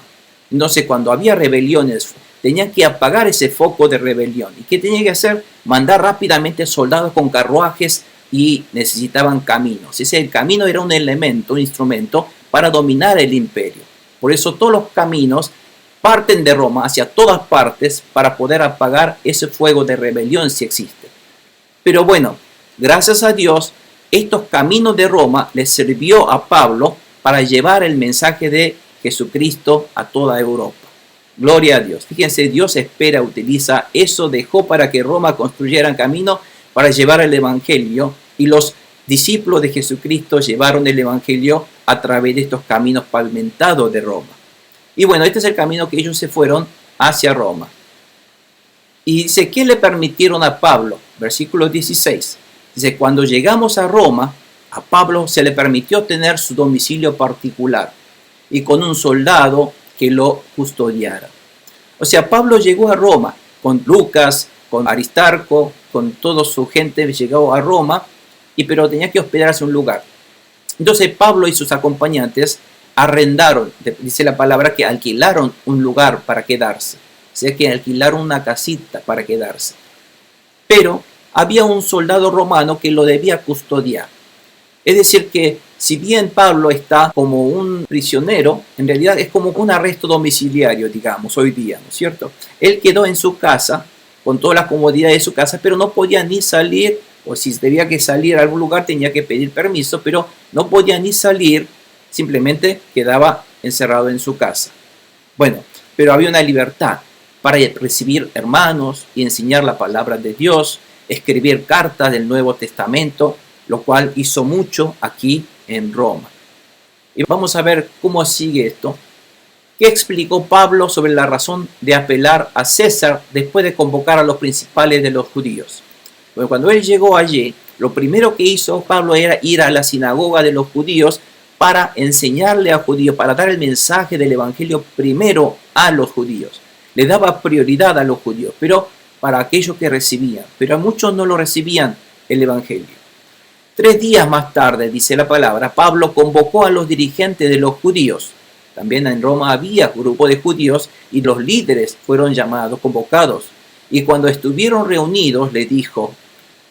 Entonces, cuando había rebeliones, tenían que apagar ese foco de rebelión. ¿Y qué tenían que hacer? Mandar rápidamente soldados con carruajes y necesitaban caminos. El camino era un elemento, un instrumento para dominar el imperio. Por eso todos los caminos parten de Roma hacia todas partes para poder apagar ese fuego de rebelión si existe. Pero bueno, gracias a Dios, estos caminos de Roma les sirvió a Pablo para llevar el mensaje de Jesucristo a toda Europa. Gloria a Dios. Fíjense, Dios utiliza eso, dejó para que Roma construyeran camino para llevar el evangelio, y los discípulos de Jesucristo llevaron el evangelio a través de estos caminos pavimentados de Roma. Y bueno, este es el camino que ellos se fueron hacia Roma. Y dice, ¿qué le permitieron a Pablo? Versículo 16. Dice, cuando llegamos a Roma, a Pablo se le permitió tener su domicilio particular y con un soldado que lo custodiara. O sea, Pablo llegó a Roma con Lucas, con Aristarco, con toda su gente, llegó a Roma, pero tenía que hospedarse en un lugar. Entonces Pablo y sus acompañantes arrendaron, dice la palabra que alquilaron un lugar para quedarse. O sea que alquilaron una casita para quedarse. Pero había un soldado romano que lo debía custodiar. Es decir que si bien Pablo está como un prisionero, en realidad es como un arresto domiciliario, digamos, hoy día, ¿no es cierto? Él quedó en su casa, con todas las comodidades de su casa, pero no podía ni salir, o si debía que salir a algún lugar tenía que pedir permiso, pero no podía ni salir, simplemente quedaba encerrado en su casa. Bueno, pero había una libertad para recibir hermanos y enseñar la palabra de Dios, escribir cartas del Nuevo Testamento, lo cual hizo mucho aquí en Roma. Y vamos a ver cómo sigue esto. ¿Qué explicó Pablo sobre la razón de apelar a César después de convocar a los principales de los judíos? Bueno, cuando él llegó allí, lo primero que hizo Pablo era ir a la sinagoga de los judíos para enseñarle a judíos, para dar el mensaje del evangelio primero a los judíos. Le daba prioridad a los judíos, pero para aquellos que recibían. Pero a muchos no lo recibían el evangelio. 3 días más tarde, dice la palabra, Pablo convocó a los dirigentes de los judíos. También en Roma había grupo de judíos y los líderes fueron llamados, convocados. Y cuando estuvieron reunidos, le dijo,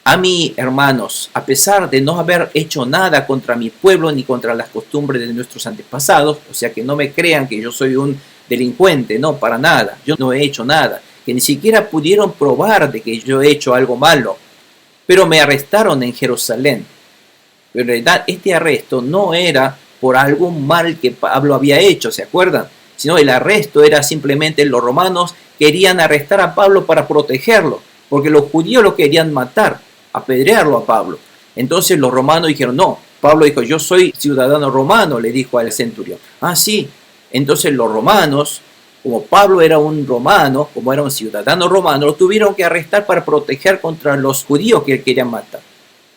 a mí, hermanos, a pesar de no haber hecho nada contra mi pueblo ni contra las costumbres de nuestros antepasados, o sea que no me crean que yo soy un delincuente, no, para nada, yo no he hecho nada, que ni siquiera pudieron probar de que yo he hecho algo malo, pero me arrestaron en Jerusalén. Pero en realidad este arresto no era por algún mal que Pablo había hecho, ¿se acuerdan? Sino el arresto era simplemente los romanos querían arrestar a Pablo para protegerlo, porque los judíos lo querían matar, apedrearlo a Pablo. Entonces los romanos dijeron, no, Pablo dijo, yo soy ciudadano romano, le dijo al centurión. Ah, sí. Entonces los romanos, como Pablo era un romano, como era un ciudadano romano, lo tuvieron que arrestar para proteger contra los judíos que querían matar.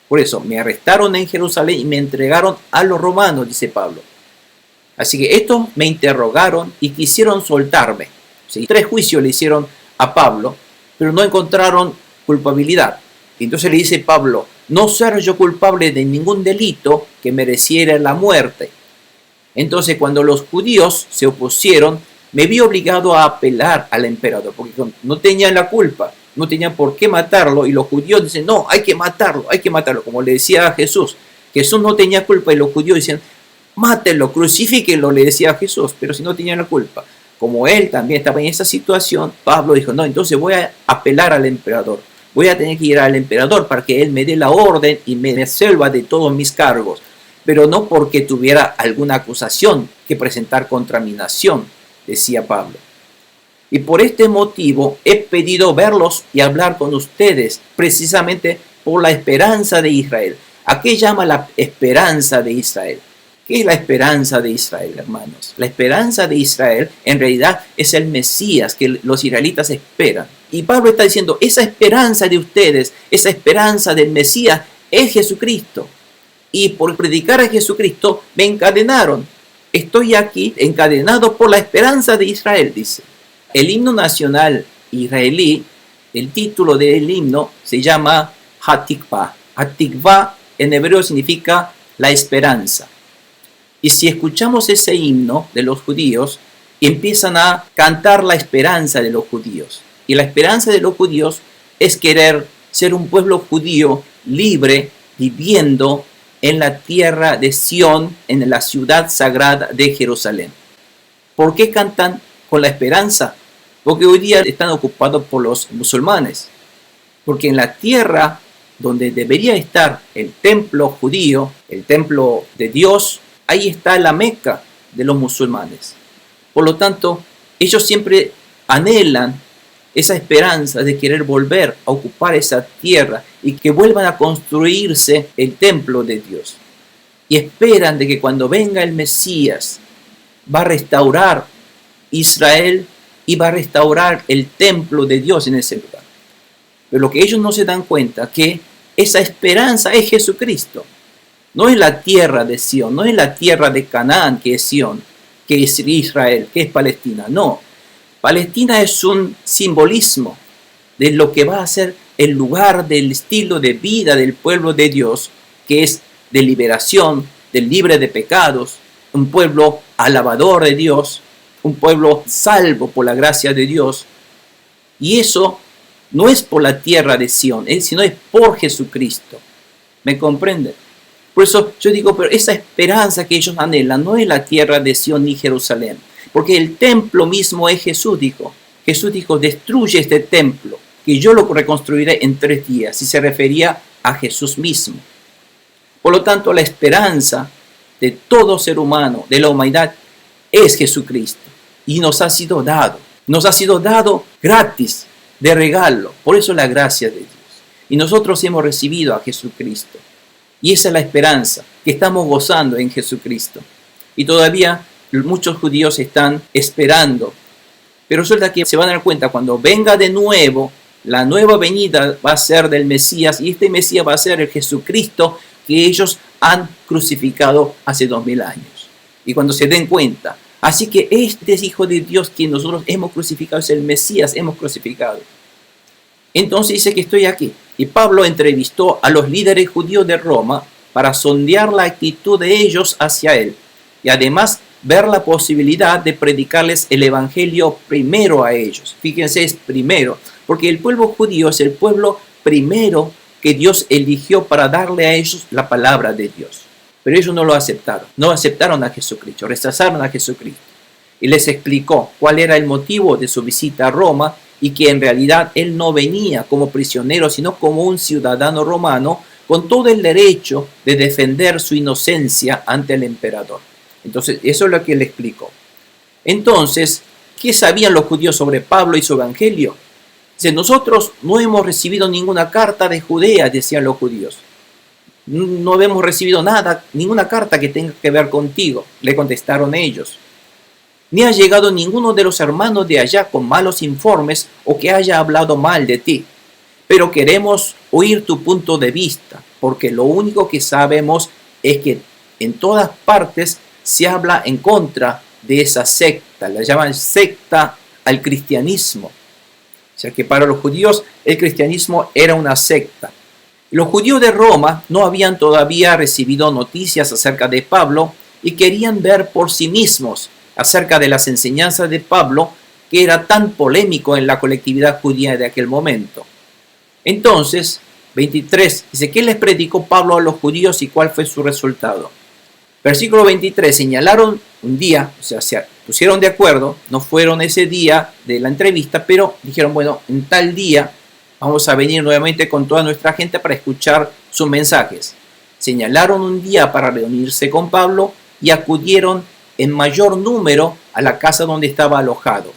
Por eso, me arrestaron en Jerusalén y me entregaron a los romanos, dice Pablo. Así que estos me interrogaron y quisieron soltarme. ¿Sí? 3 juicios le hicieron a Pablo, pero no encontraron culpabilidad. Entonces le dice Pablo, no ser yo culpable de ningún delito que mereciera la muerte. Entonces cuando los judíos se opusieron, me vi obligado a apelar al emperador, porque no tenían la culpa. No tenían por qué matarlo, y los judíos dicen, no, hay que matarlo, como le decía a Jesús. Jesús no tenía culpa, y los judíos decían, mátenlo, crucifíquenlo, le decía a Jesús, pero si no tenían la culpa. Como él también estaba en esa situación, Pablo dijo, no, entonces voy a apelar al emperador. Voy a tener que ir al emperador para que él me dé la orden y me absolva de todos mis cargos, pero no porque tuviera alguna acusación que presentar contra mi nación, decía Pablo. Y por este motivo he pedido verlos y hablar con ustedes, precisamente por la esperanza de Israel. ¿A qué llama la esperanza de Israel? ¿Qué es la esperanza de Israel, hermanos? La esperanza de Israel en realidad es el Mesías que los israelitas esperan. Y Pablo está diciendo, esa esperanza de ustedes, esa esperanza del Mesías es Jesucristo. Y por predicar a Jesucristo me encadenaron. Estoy aquí encadenado por la esperanza de Israel, dice. El himno nacional israelí, el título del himno se llama Hatikvah. Hatikvah en hebreo significa la esperanza. Y si escuchamos ese himno de los judíos, empiezan a cantar la esperanza de los judíos. Y la esperanza de los judíos es querer ser un pueblo judío libre, viviendo en la tierra de Sión, en la ciudad sagrada de Jerusalén. ¿Por qué cantan con la esperanza? Porque hoy día están ocupados por los musulmanes. Porque en la tierra donde debería estar el templo judío, el templo de Dios, ahí está la Meca de los musulmanes. Por lo tanto, ellos siempre anhelan esa esperanza de querer volver a ocupar esa tierra y que vuelvan a construirse el templo de Dios. Y esperan de que cuando venga el Mesías va a restaurar Israel y va a restaurar el templo de Dios en ese lugar. Pero lo que ellos no se dan cuenta es que esa esperanza es Jesucristo. No es la tierra de Sión, no es la tierra de Canaán que es Sión, que es Israel, que es Palestina. No, Palestina es un simbolismo de lo que va a ser el lugar del estilo de vida del pueblo de Dios, que es de liberación, de libre de pecados, un pueblo alabador de Dios, un pueblo salvo por la gracia de Dios. Y eso no es por la tierra de Sión, sino es por Jesucristo. ¿Me comprenden? Por eso yo digo, pero esa esperanza que ellos anhelan no es la tierra de Sión ni Jerusalén. Porque el templo mismo es Jesús, dijo. Jesús dijo, destruye este templo, que yo lo reconstruiré en 3 días. Y se refería a Jesús mismo. Por lo tanto, la esperanza de todo ser humano, de la humanidad, es Jesucristo. Y nos ha sido dado. Nos ha sido dado gratis, de regalo. Por eso la gracia de Dios. Y nosotros hemos recibido a Jesucristo. Y esa es la esperanza que estamos gozando en Jesucristo. Y todavía muchos judíos están esperando. Pero resulta que se van a dar cuenta cuando venga de nuevo, la nueva venida va a ser del Mesías. Y este Mesías va a ser el Jesucristo que ellos han crucificado hace 2000 años. Y cuando se den cuenta. Así que este es Hijo de Dios que nosotros hemos crucificado. Es el Mesías, hemos crucificado. Entonces dice que estoy aquí. Y Pablo entrevistó a los líderes judíos de Roma para sondear la actitud de ellos hacia él. Y además ver la posibilidad de predicarles el evangelio primero a ellos. Fíjense, es primero. Porque el pueblo judío es el pueblo primero que Dios eligió para darle a ellos la palabra de Dios. Pero ellos no lo aceptaron. No aceptaron a Jesucristo. Rechazaron a Jesucristo. Y les explicó cuál era el motivo de su visita a Roma y que en realidad él no venía como prisionero, sino como un ciudadano romano con todo el derecho de defender su inocencia ante el emperador. Entonces, eso es lo que él explicó. Entonces, ¿qué sabían los judíos sobre Pablo y su evangelio? Dice, nosotros no hemos recibido ninguna carta de Judea, decían los judíos. No hemos recibido nada, ninguna carta que tenga que ver contigo, le contestaron ellos. Ni ha llegado ninguno de los hermanos de allá con malos informes o que haya hablado mal de ti. Pero queremos oír tu punto de vista, porque lo único que sabemos es que en todas partes se habla en contra de esa secta, la llaman secta al cristianismo. O sea que para los judíos el cristianismo era una secta. Los judíos de Roma no habían todavía recibido noticias acerca de Pablo y querían ver por sí mismos acerca de las enseñanzas de Pablo, que era tan polémico en la colectividad judía de aquel momento. Entonces, 23, dice, ¿qué les predicó Pablo a los judíos y cuál fue su resultado? Versículo 23, señalaron un día, o sea, se pusieron de acuerdo, no fueron ese día de la entrevista, pero dijeron, bueno, en tal día vamos a venir nuevamente con toda nuestra gente para escuchar sus mensajes. Señalaron un día para reunirse con Pablo y acudieron en mayor número a la casa donde estaba alojado.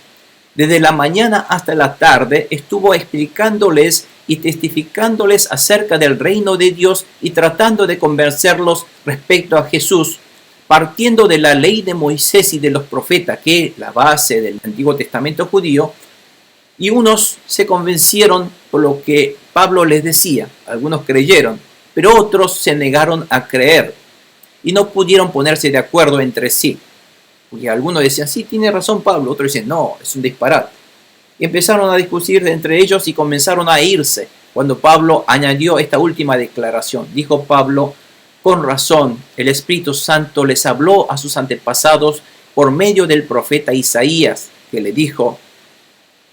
Desde la mañana hasta la tarde estuvo explicándoles y testificándoles acerca del reino de Dios y tratando de convencerlos respecto a Jesús, partiendo de la ley de Moisés y de los profetas, que es la base del Antiguo Testamento judío, y unos se convencieron por lo que Pablo les decía. Algunos creyeron, pero otros se negaron a creer y no pudieron ponerse de acuerdo entre sí. Porque algunos decían, sí, tiene razón Pablo, otros decían, no, es un disparate. Y empezaron a discutir entre ellos y comenzaron a irse cuando Pablo añadió esta última declaración. Dijo Pablo, con razón, el Espíritu Santo les habló a sus antepasados por medio del profeta Isaías, que le dijo,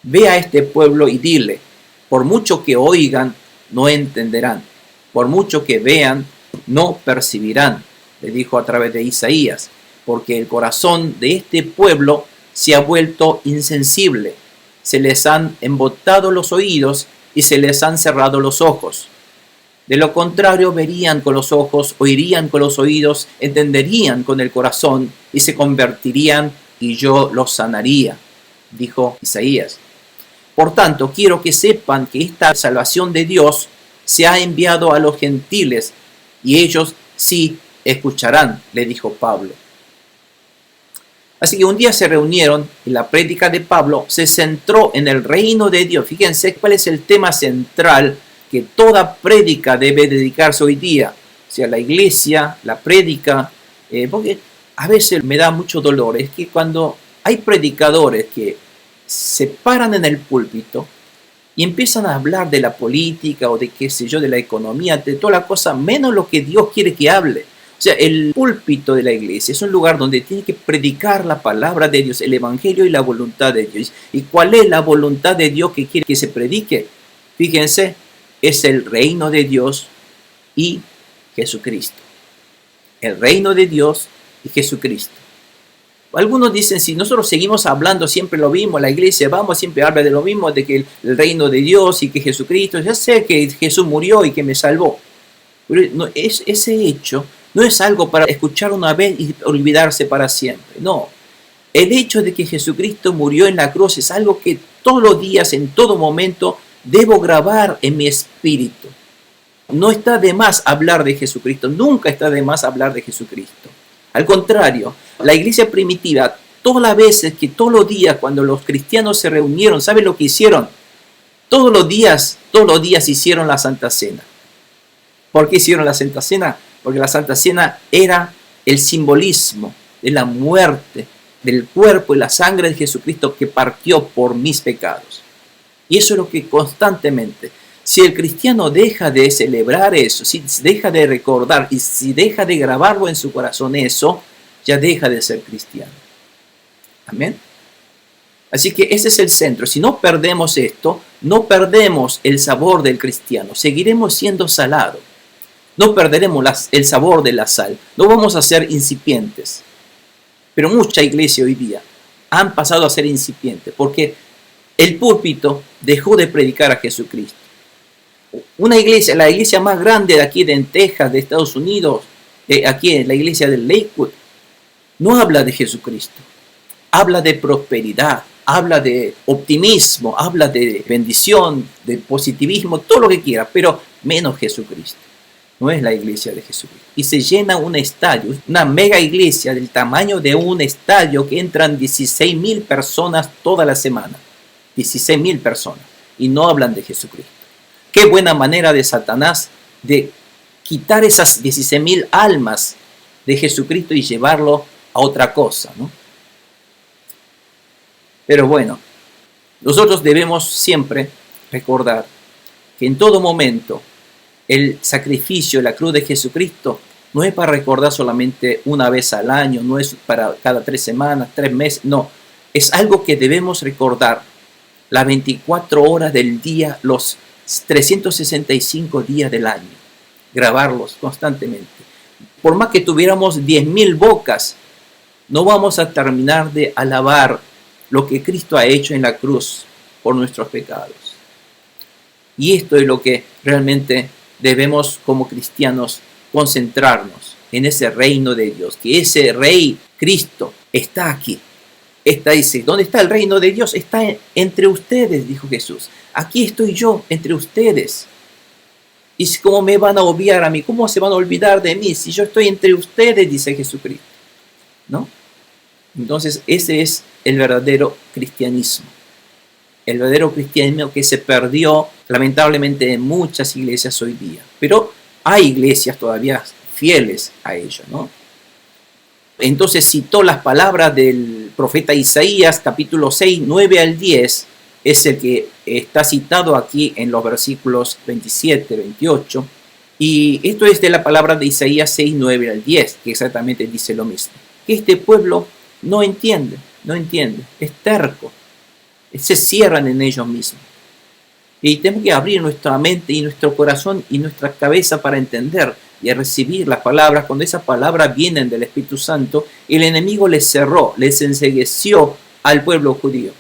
ve a este pueblo y dile, por mucho que oigan, no entenderán, por mucho que vean, no percibirán, le dijo a través de Isaías, porque el corazón de este pueblo se ha vuelto insensible, se les han embotado los oídos y se les han cerrado los ojos. De lo contrario, verían con los ojos, oirían con los oídos, entenderían con el corazón y se convertirían y yo los sanaría, dijo Isaías. Por tanto, quiero que sepan que esta salvación de Dios se ha enviado a los gentiles y ellos sí escucharán, le dijo Pablo. Así que un día se reunieron y la prédica de Pablo se centró en el reino de Dios. Fíjense cuál es el tema central que toda prédica debe dedicarse hoy día. O sea, la iglesia, la prédica, porque a veces me da mucho dolor, es que cuando hay predicadores que se paran en el púlpito y empiezan a hablar de la política o de qué sé yo, de la economía, de toda la cosa, menos lo que Dios quiere que hable. O sea, el púlpito de la iglesia es un lugar donde tiene que predicar la palabra de Dios, el evangelio y la voluntad de Dios. ¿Y cuál es la voluntad de Dios que quiere que se predique? Fíjense, es el reino de Dios y Jesucristo. El reino de Dios y Jesucristo. Algunos dicen, si nosotros seguimos hablando siempre lo mismo, la iglesia vamos, siempre habla de lo mismo, de que el reino de Dios y que Jesucristo, ya sé que Jesús murió y que me salvó. Pero no, ese hecho no es algo para escuchar una vez y olvidarse para siempre. No, el hecho de que Jesucristo murió en la cruz es algo que todos los días, en todo momento, debo grabar en mi espíritu. No está de más hablar de Jesucristo, nunca está de más hablar de Jesucristo. Al contrario, la iglesia primitiva, todas las veces que todos los días cuando los cristianos se reunieron, ¿saben lo que hicieron? Todos los días hicieron la Santa Cena. ¿Por qué hicieron la Santa Cena? Porque la Santa Cena era el simbolismo de la muerte, del cuerpo y la sangre de Jesucristo que partió por mis pecados. Y eso es lo que constantemente, si el cristiano deja de celebrar eso, si deja de recordar y si deja de grabarlo en su corazón eso, ya deja de ser cristiano. Amén. Así que ese es el centro. Si no perdemos esto, no perdemos el sabor del cristiano. Seguiremos siendo salados. No perderemos el sabor de la sal. No vamos a ser incipientes. Pero mucha iglesia hoy día han pasado a ser incipientes porque el púlpito dejó de predicar a Jesucristo. Una iglesia, la iglesia más grande de aquí de Texas, de Estados Unidos, aquí en la iglesia de Lakewood, no habla de Jesucristo. Habla de prosperidad, habla de optimismo, habla de bendición, de positivismo, todo lo que quiera, pero menos Jesucristo. No es la iglesia de Jesucristo. Y se llena un estadio, una mega iglesia del tamaño de un estadio que entran 16,000 personas toda la semana. 16,000 personas. Y no hablan de Jesucristo. Qué buena manera de Satanás de quitar esas 16,000 almas de Jesucristo y llevarlo a otra cosa, ¿no? Pero bueno, nosotros debemos siempre recordar que en todo momento el sacrificio, la cruz de Jesucristo, no es para recordar solamente una vez al año, no es para cada 3 semanas, 3 meses, no. Es algo que debemos recordar las 24 horas del día, los 365 días del año. Grabarlos constantemente. Por más que tuviéramos 10,000 bocas, no vamos a terminar de alabar lo que Cristo ha hecho en la cruz por nuestros pecados. Y esto es lo que realmente debemos como cristianos concentrarnos en ese reino de Dios, que ese Rey Cristo está aquí. Dice, ¿dónde está el reino de Dios? Está entre ustedes, dijo Jesús. Aquí estoy yo, entre ustedes. ¿Y cómo me van a obviar a mí? ¿Cómo se van a olvidar de mí si yo estoy entre ustedes? Dice Jesucristo. ¿no? Entonces ese es el verdadero cristianismo. El verdadero cristianismo que se perdió lamentablemente en muchas iglesias hoy día. Pero hay iglesias todavía fieles a ello, ¿no? Entonces citó las palabras del profeta Isaías, capítulo 6, 9 al 10, es el que está citado aquí en los versículos 27, 28, y esto es de la palabra de Isaías 6, 9 al 10, que exactamente dice lo mismo. Que este pueblo no entiende, es terco, se cierran en ellos mismos. Y tenemos que abrir nuestra mente y nuestro corazón y nuestra cabeza para entender y a recibir las palabras. Cuando esas palabras vienen del Espíritu Santo, el enemigo les cerró, les encegueció al pueblo judío.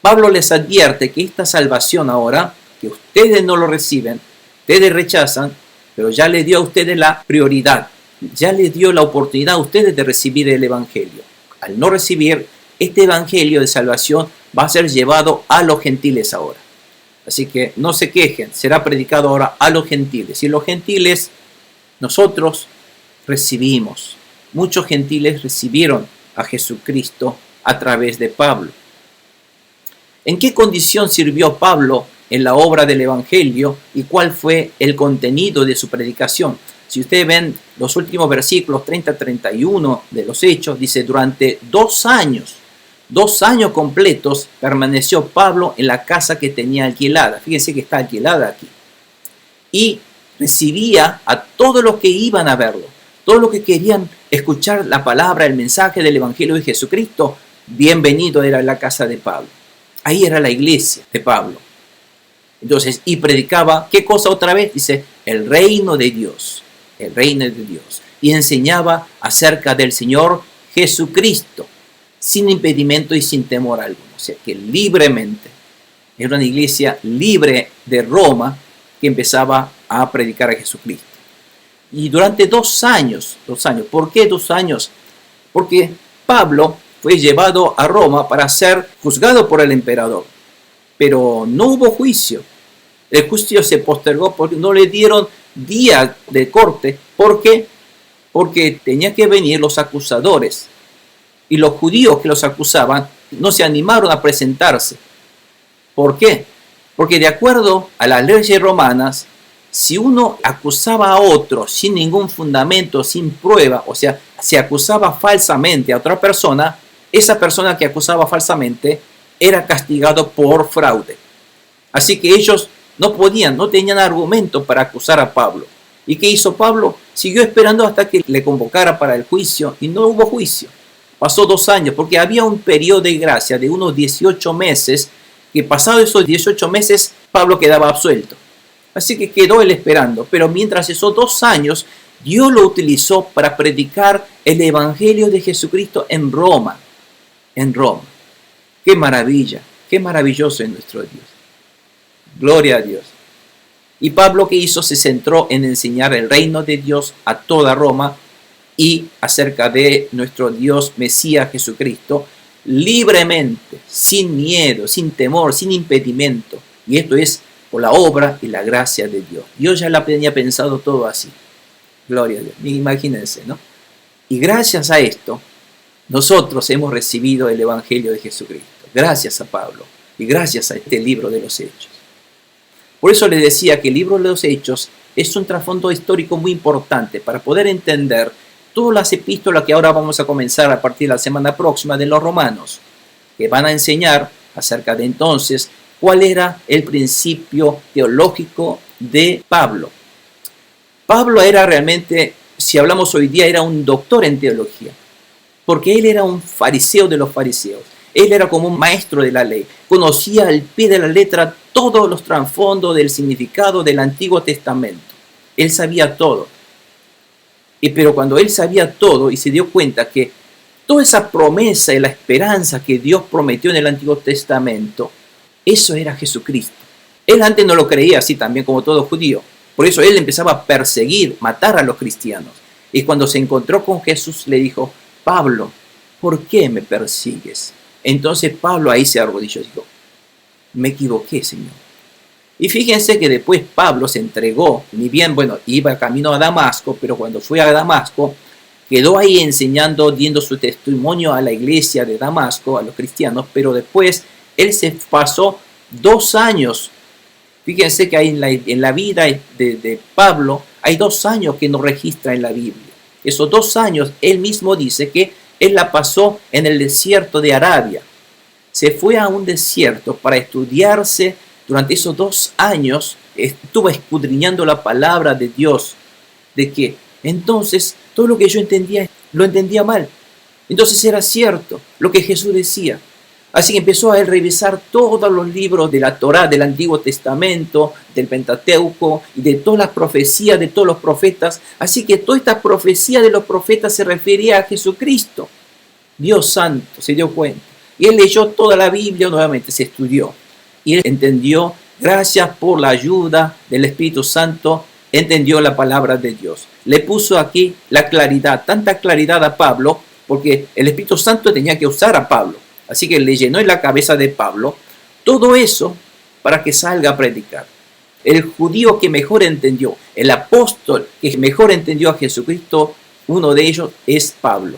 Pablo les advierte que esta salvación ahora, que ustedes no lo reciben, ustedes rechazan, pero ya le dio a ustedes la prioridad, ya le dio la oportunidad a ustedes de recibir el Evangelio. Al no recibir este Evangelio de salvación, va a ser llevado a los gentiles ahora. Así que no se quejen, será predicado ahora a los gentiles. Y los gentiles, nosotros recibimos. Muchos gentiles recibieron a Jesucristo a través de Pablo. ¿En qué condición sirvió Pablo en la obra del Evangelio y cuál fue el contenido de su predicación? Si ustedes ven los últimos versículos 30-31 de los Hechos, dice: durante 2 años completos permaneció Pablo en la casa que tenía alquilada. Fíjense que está alquilada aquí. Y recibía a todos los que iban a verlo, todos los que querían escuchar la palabra, el mensaje del Evangelio de Jesucristo. Bienvenido era la casa de Pablo. Ahí era la iglesia de Pablo. Entonces, y predicaba, ¿qué cosa otra vez? Dice, el reino de Dios. El reino de Dios. Y enseñaba acerca del Señor Jesucristo, sin impedimento y sin temor alguno. O sea, que libremente. Era una iglesia libre de Roma que empezaba a predicar a Jesucristo. Y durante 2 años. ¿Por qué 2 años? Porque Pablo fue llevado a Roma para ser juzgado por el emperador. Pero no hubo juicio. El juicio se postergó porque no le dieron día de corte. ¿Por qué? Porque tenían que venir los acusadores. Y los judíos que los acusaban no se animaron a presentarse. ¿Por qué? Porque de acuerdo a las leyes romanas, si uno acusaba a otro sin ningún fundamento, sin prueba, o sea, se acusaba falsamente a otra persona, esa persona que acusaba falsamente era castigado por fraude. Así que ellos no tenían argumento para acusar a Pablo. ¿Y qué hizo Pablo? Siguió esperando hasta que le convocara para el juicio y no hubo juicio. Pasó 2 años porque había un periodo de gracia de unos 18 meses, que pasado esos 18 meses Pablo quedaba absuelto. Así que quedó él esperando, pero mientras esos 2 años Dios lo utilizó para predicar el Evangelio de Jesucristo en Roma. En Roma. ¡Qué maravilla! ¡Qué maravilloso es nuestro Dios! Gloria a Dios. Y Pablo, ¿qué hizo? Se centró en enseñar el reino de Dios a toda Roma y acerca de nuestro Dios Mesías Jesucristo, libremente, sin miedo, sin temor, sin impedimento. Y esto es por la obra y la gracia de Dios. Dios ya la tenía pensado todo así. Gloria a Dios. Imagínense, ¿no? Y gracias a esto, nosotros hemos recibido el Evangelio de Jesucristo. Gracias a Pablo y gracias a este libro de los Hechos. Por eso les decía que el libro de los Hechos es un trasfondo histórico muy importante para poder entender todas las epístolas que ahora vamos a comenzar a partir de la semana próxima de los romanos, que van a enseñar acerca de entonces cuál era el principio teológico de Pablo. Pablo era realmente, si hablamos hoy día, era un doctor en teología, porque él era un fariseo de los fariseos. Él era como un maestro de la ley, conocía al pie de la letra todos los trasfondos del significado del Antiguo Testamento. Él sabía todo. Pero cuando él sabía todo y se dio cuenta que toda esa promesa y la esperanza que Dios prometió en el Antiguo Testamento, eso era Jesucristo. Él antes no lo creía así también como todo judío. Por eso él empezaba a perseguir, matar a los cristianos. Y cuando se encontró con Jesús le dijo, Pablo, ¿por qué me persigues? Entonces Pablo ahí se arrodilló y dijo, me equivoqué, Señor. Y fíjense que después Pablo se entregó, ni bien, iba camino a Damasco, pero cuando fue a Damasco, quedó ahí enseñando, dando su testimonio a la iglesia de Damasco, a los cristianos, pero después él se pasó 2 años. Fíjense que hay en la vida de Pablo hay 2 años que no registra en la Biblia. Esos 2 años, él mismo dice que él la pasó en el desierto de Arabia. Se fue a un desierto para estudiarse. Durante esos 2 años estuvo escudriñando la palabra de Dios. De que entonces todo lo que yo entendía, lo entendía mal. Entonces era cierto lo que Jesús decía. Así que empezó a él revisar todos los libros de la Torá, del Antiguo Testamento, del Pentateuco y de todas las profecías de todos los profetas. Así que toda esta profecía de los profetas se refería a Jesucristo. Dios santo, se dio cuenta. Y él leyó toda la Biblia, nuevamente se estudió. Y él entendió, gracias por la ayuda del Espíritu Santo, entendió la palabra de Dios. Le puso aquí la claridad, tanta claridad a Pablo, porque el Espíritu Santo tenía que usar a Pablo. Así que le llenó en la cabeza de Pablo todo eso para que salga a predicar. El judío que mejor entendió, el apóstol que mejor entendió a Jesucristo, uno de ellos es Pablo.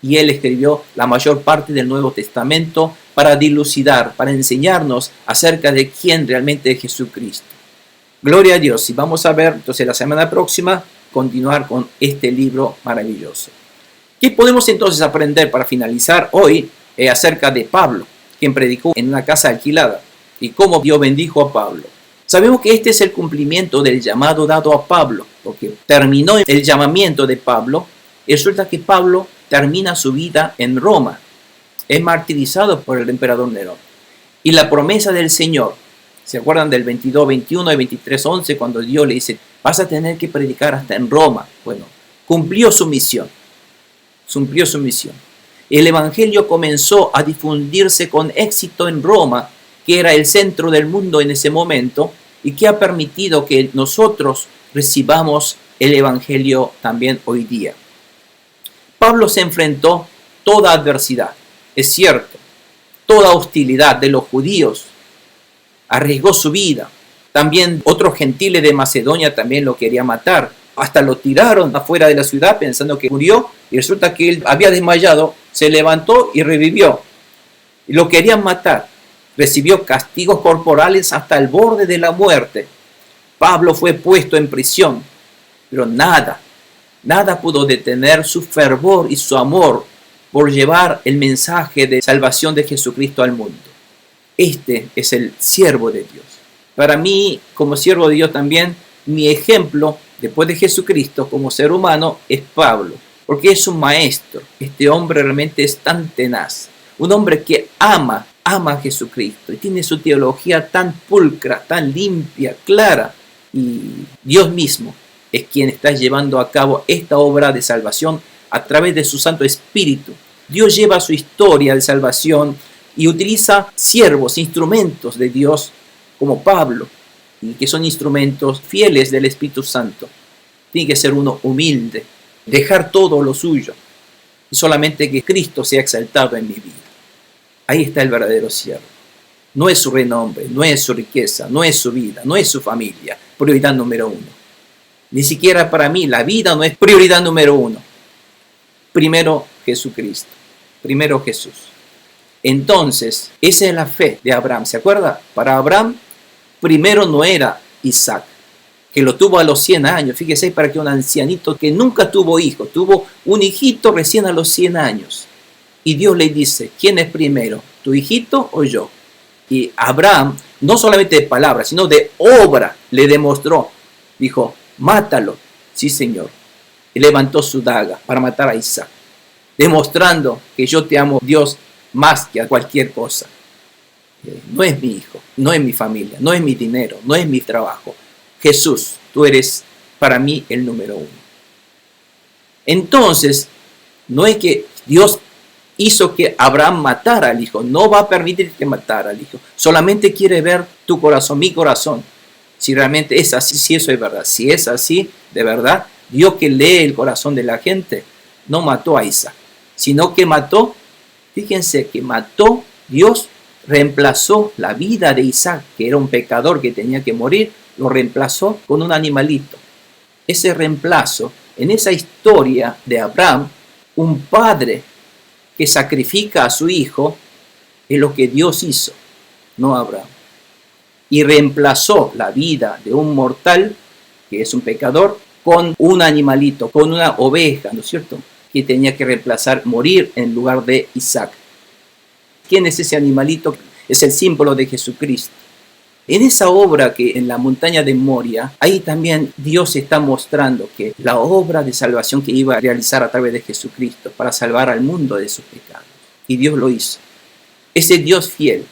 Y él escribió la mayor parte del Nuevo Testamento para dilucidar, para enseñarnos acerca de quién realmente es Jesucristo. Gloria a Dios. Y vamos a ver entonces la semana próxima continuar con este libro maravilloso. ¿Qué podemos entonces aprender para finalizar hoy acerca de Pablo, quien predicó en una casa alquilada, y cómo Dios bendijo a Pablo? Sabemos que este es el cumplimiento del llamado dado a Pablo, porque terminó el llamamiento de Pablo, y resulta que Pablo termina su vida en Roma, es martirizado por el emperador Nerón. Y la promesa del Señor, ¿se acuerdan del 22:21 y 23:11 cuando Dios le dice, vas a tener que predicar hasta en Roma? Bueno, cumplió su misión. Cumplió su misión. El evangelio comenzó a difundirse con éxito en Roma, que era el centro del mundo en ese momento, y que ha permitido que nosotros recibamos el evangelio también hoy día. Pablo se enfrentó toda adversidad, es cierto, toda hostilidad de los judíos, arriesgó su vida. También otros gentiles de Macedonia también lo querían matar. Hasta lo tiraron afuera de la ciudad pensando que murió, y resulta que él había desmayado, se levantó y revivió. Y lo querían matar. Recibió castigos corporales hasta el borde de la muerte. Pablo fue puesto en prisión, pero nada pudo detener su fervor y su amor por llevar el mensaje de salvación de Jesucristo al mundo. Este es el siervo de Dios. Para mí, como siervo de Dios también, mi ejemplo después de Jesucristo como ser humano es Pablo, porque es un maestro. Este hombre realmente es tan tenaz, un hombre que ama a Jesucristo y tiene su teología tan pulcra, tan limpia, clara, y Dios mismo es quien está llevando a cabo esta obra de salvación a través de su Santo Espíritu. Dios lleva su historia de salvación y utiliza siervos, instrumentos de Dios como Pablo, y que son instrumentos fieles del Espíritu Santo. Tiene que ser uno humilde, dejar todo lo suyo, y solamente que Cristo sea exaltado en mi vida. Ahí está el verdadero siervo. No es su renombre, no es su riqueza, no es su vida, no es su familia, prioridad número 1. Ni siquiera para mí la vida no es prioridad número 1. Primero Jesucristo, primero Jesús. Entonces, esa es la fe de Abraham. ¿Se acuerda? Para Abraham, primero no era Isaac, que lo tuvo a los 100 años. Fíjese, para que un ancianito que nunca tuvo hijo, tuvo un hijito recién a los 100 años. Y Dios le dice, ¿quién es primero? ¿Tu hijito o yo? Y Abraham, no solamente de palabras, sino de obra, le demostró. Dijo, mátalo. Sí, Señor. Y levantó su daga para matar a Isaac, demostrando que yo te amo, Dios, más que a cualquier cosa. No es mi hijo, no es mi familia, no es mi dinero, no es mi trabajo. Jesús, tú eres para mí el número 1. Entonces, no es que Dios hizo que Abraham matara al hijo, no va a permitir que matara al hijo. Solamente quiere ver tu corazón, mi corazón. Si realmente es así, si eso es verdad. Si es así, de verdad, Dios que lee el corazón de la gente, no mató a Isaac, sino que mató, fíjense que mató, Dios reemplazó la vida de Isaac, que era un pecador que tenía que morir, lo reemplazó con un animalito. Ese reemplazo En esa historia de Abraham, un padre que sacrifica a su hijo es lo que Dios hizo, no Abraham. Y reemplazó la vida de un mortal, que es un pecador, con un animalito, con una oveja, ¿no es cierto?, que tenía que reemplazar, morir en lugar de Isaac. ¿Quién es ese animalito? Es el símbolo de Jesucristo. En esa obra que en la montaña de Moria, ahí también Dios está mostrando que la obra de salvación que iba a realizar a través de Jesucristo para salvar al mundo de sus pecados. Y Dios lo hizo. Ese Dios fiel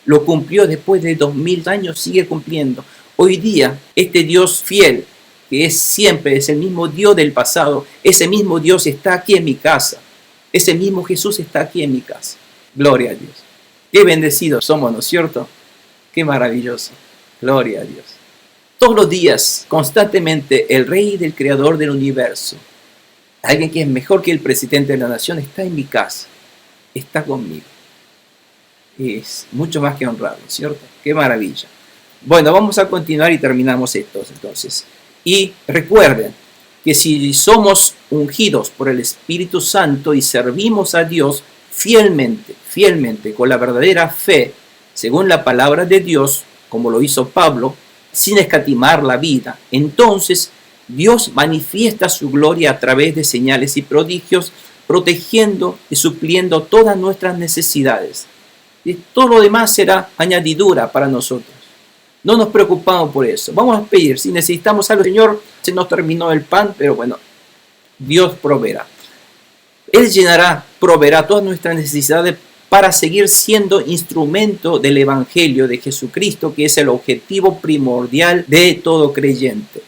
lo cumplió después de 2000 años, sigue cumpliendo. Hoy día, este Dios fiel, que es siempre, es el mismo Dios del pasado, ese mismo Dios está aquí en mi casa. Ese mismo Jesús está aquí en mi casa. Gloria a Dios. Qué bendecidos somos, ¿no es cierto? Qué maravilloso. Gloria a Dios. Todos los días, constantemente, el Rey del Creador del universo, alguien que es mejor que el presidente de la nación, está en mi casa. Está conmigo. Es mucho más que honrado, ¿cierto? Qué maravilla. Bueno, vamos a continuar y terminamos esto entonces. Y recuerden que si somos ungidos por el Espíritu Santo y servimos a Dios fielmente, con la verdadera fe, según la palabra de Dios, como lo hizo Pablo, sin escatimar la vida, entonces Dios manifiesta su gloria a través de señales y prodigios, protegiendo y supliendo todas nuestras necesidades. Y todo lo demás será añadidura para nosotros. No nos preocupamos por eso. Vamos a pedir, si necesitamos algo, Señor, se nos terminó el pan, pero bueno, Dios proveerá. Él proveerá todas nuestras necesidades para seguir siendo instrumento del Evangelio de Jesucristo, que es el objetivo primordial de todo creyente.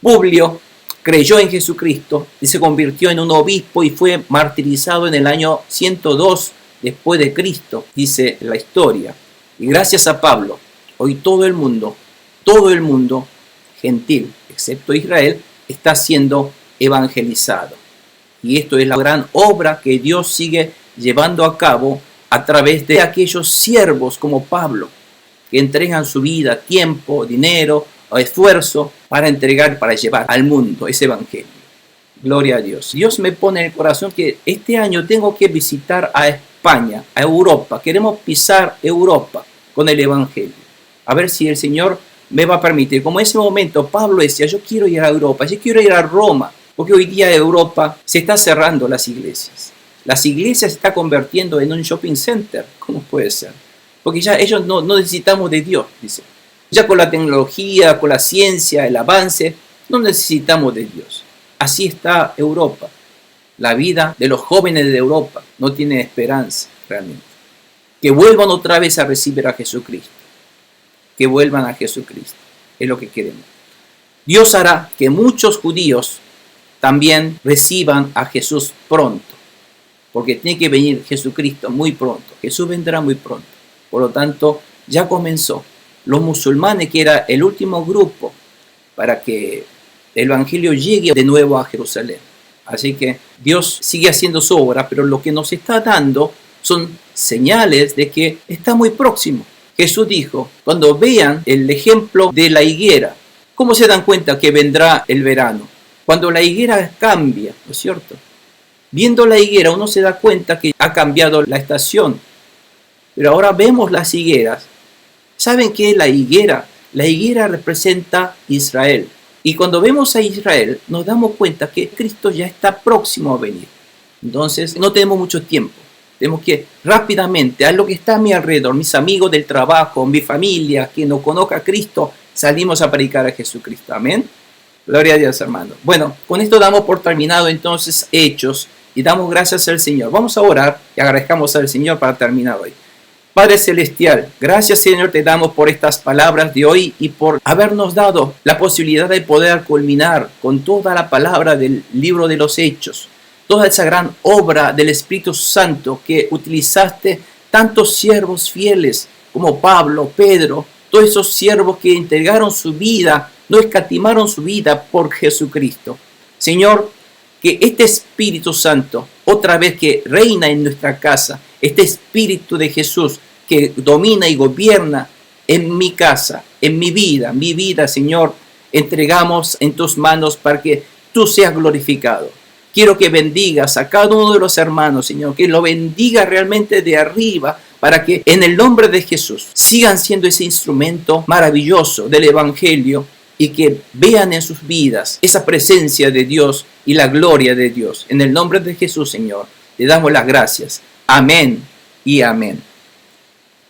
Publio creyó en Jesucristo y se convirtió en un obispo y fue martirizado en el año 102 después de Cristo, dice la historia. Y gracias a Pablo, hoy todo el mundo gentil, excepto Israel, está siendo evangelizado. Y esto es la gran obra que Dios sigue llevando a cabo a través de aquellos siervos como Pablo, que entregan su vida, tiempo, dinero o esfuerzo para llevar al mundo ese evangelio. Gloria a Dios. Dios me pone en el corazón que este año tengo que visitar a España, a Europa. Queremos pisar Europa con el evangelio. A ver si el Señor me va a permitir. Como en ese momento Pablo decía, yo quiero ir a Europa, yo quiero ir a Roma, porque hoy día Europa se está cerrando las iglesias. Las iglesias se están convirtiendo en un shopping center. ¿Cómo puede ser? Porque ya ellos no necesitamos de Dios, dice. Ya con la tecnología, con la ciencia, el avance, no necesitamos de Dios. Así está Europa. La vida de los jóvenes de Europa no tiene esperanza realmente. Que vuelvan otra vez a recibir a Jesucristo. Que vuelvan a Jesucristo. Es lo que queremos. Dios hará que muchos judíos también reciban a Jesús pronto. Porque tiene que venir Jesucristo muy pronto. Jesús vendrá muy pronto. Por lo tanto, ya comenzó. Los musulmanes, que era el último grupo para que el evangelio llegue de nuevo a Jerusalén. Así que Dios sigue haciendo su obra, pero lo que nos está dando son señales de que está muy próximo. Jesús dijo, cuando vean el ejemplo de la higuera, ¿cómo se dan cuenta que vendrá el verano? Cuando la higuera cambia, ¿no es cierto? Viendo la higuera uno se da cuenta que ha cambiado la estación. Pero ahora vemos las higueras. ¿Saben qué es la higuera? La higuera representa Israel. Y cuando vemos a Israel, nos damos cuenta que Cristo ya está próximo a venir. Entonces, no tenemos mucho tiempo. Tenemos que rápidamente, a lo que está a mi alrededor, mis amigos del trabajo, mi familia, que no conozca a Cristo, salimos a predicar a Jesucristo. Amén. Gloria a Dios, hermano. Bueno, con esto damos por terminado entonces Hechos y damos gracias al Señor. Vamos a orar y agradezcamos al Señor para terminar hoy. Padre Celestial, gracias Señor te damos por estas palabras de hoy y por habernos dado la posibilidad de poder culminar con toda la palabra del libro de los Hechos, toda esa gran obra del Espíritu Santo que utilizaste tantos siervos fieles como Pablo, Pedro, todos esos siervos que entregaron su vida, no escatimaron su vida por Jesucristo. Señor, que este Espíritu Santo, otra vez que reina en nuestra casa, este Espíritu de Jesús que domina y gobierna en mi casa, en mi vida, Señor, entregamos en tus manos para que tú seas glorificado. Quiero que bendigas a cada uno de los hermanos, Señor, que lo bendiga realmente de arriba, para que en el nombre de Jesús sigan siendo ese instrumento maravilloso del Evangelio y que vean en sus vidas esa presencia de Dios y la gloria de Dios. En el nombre de Jesús, Señor, le damos las gracias. Amén y amén.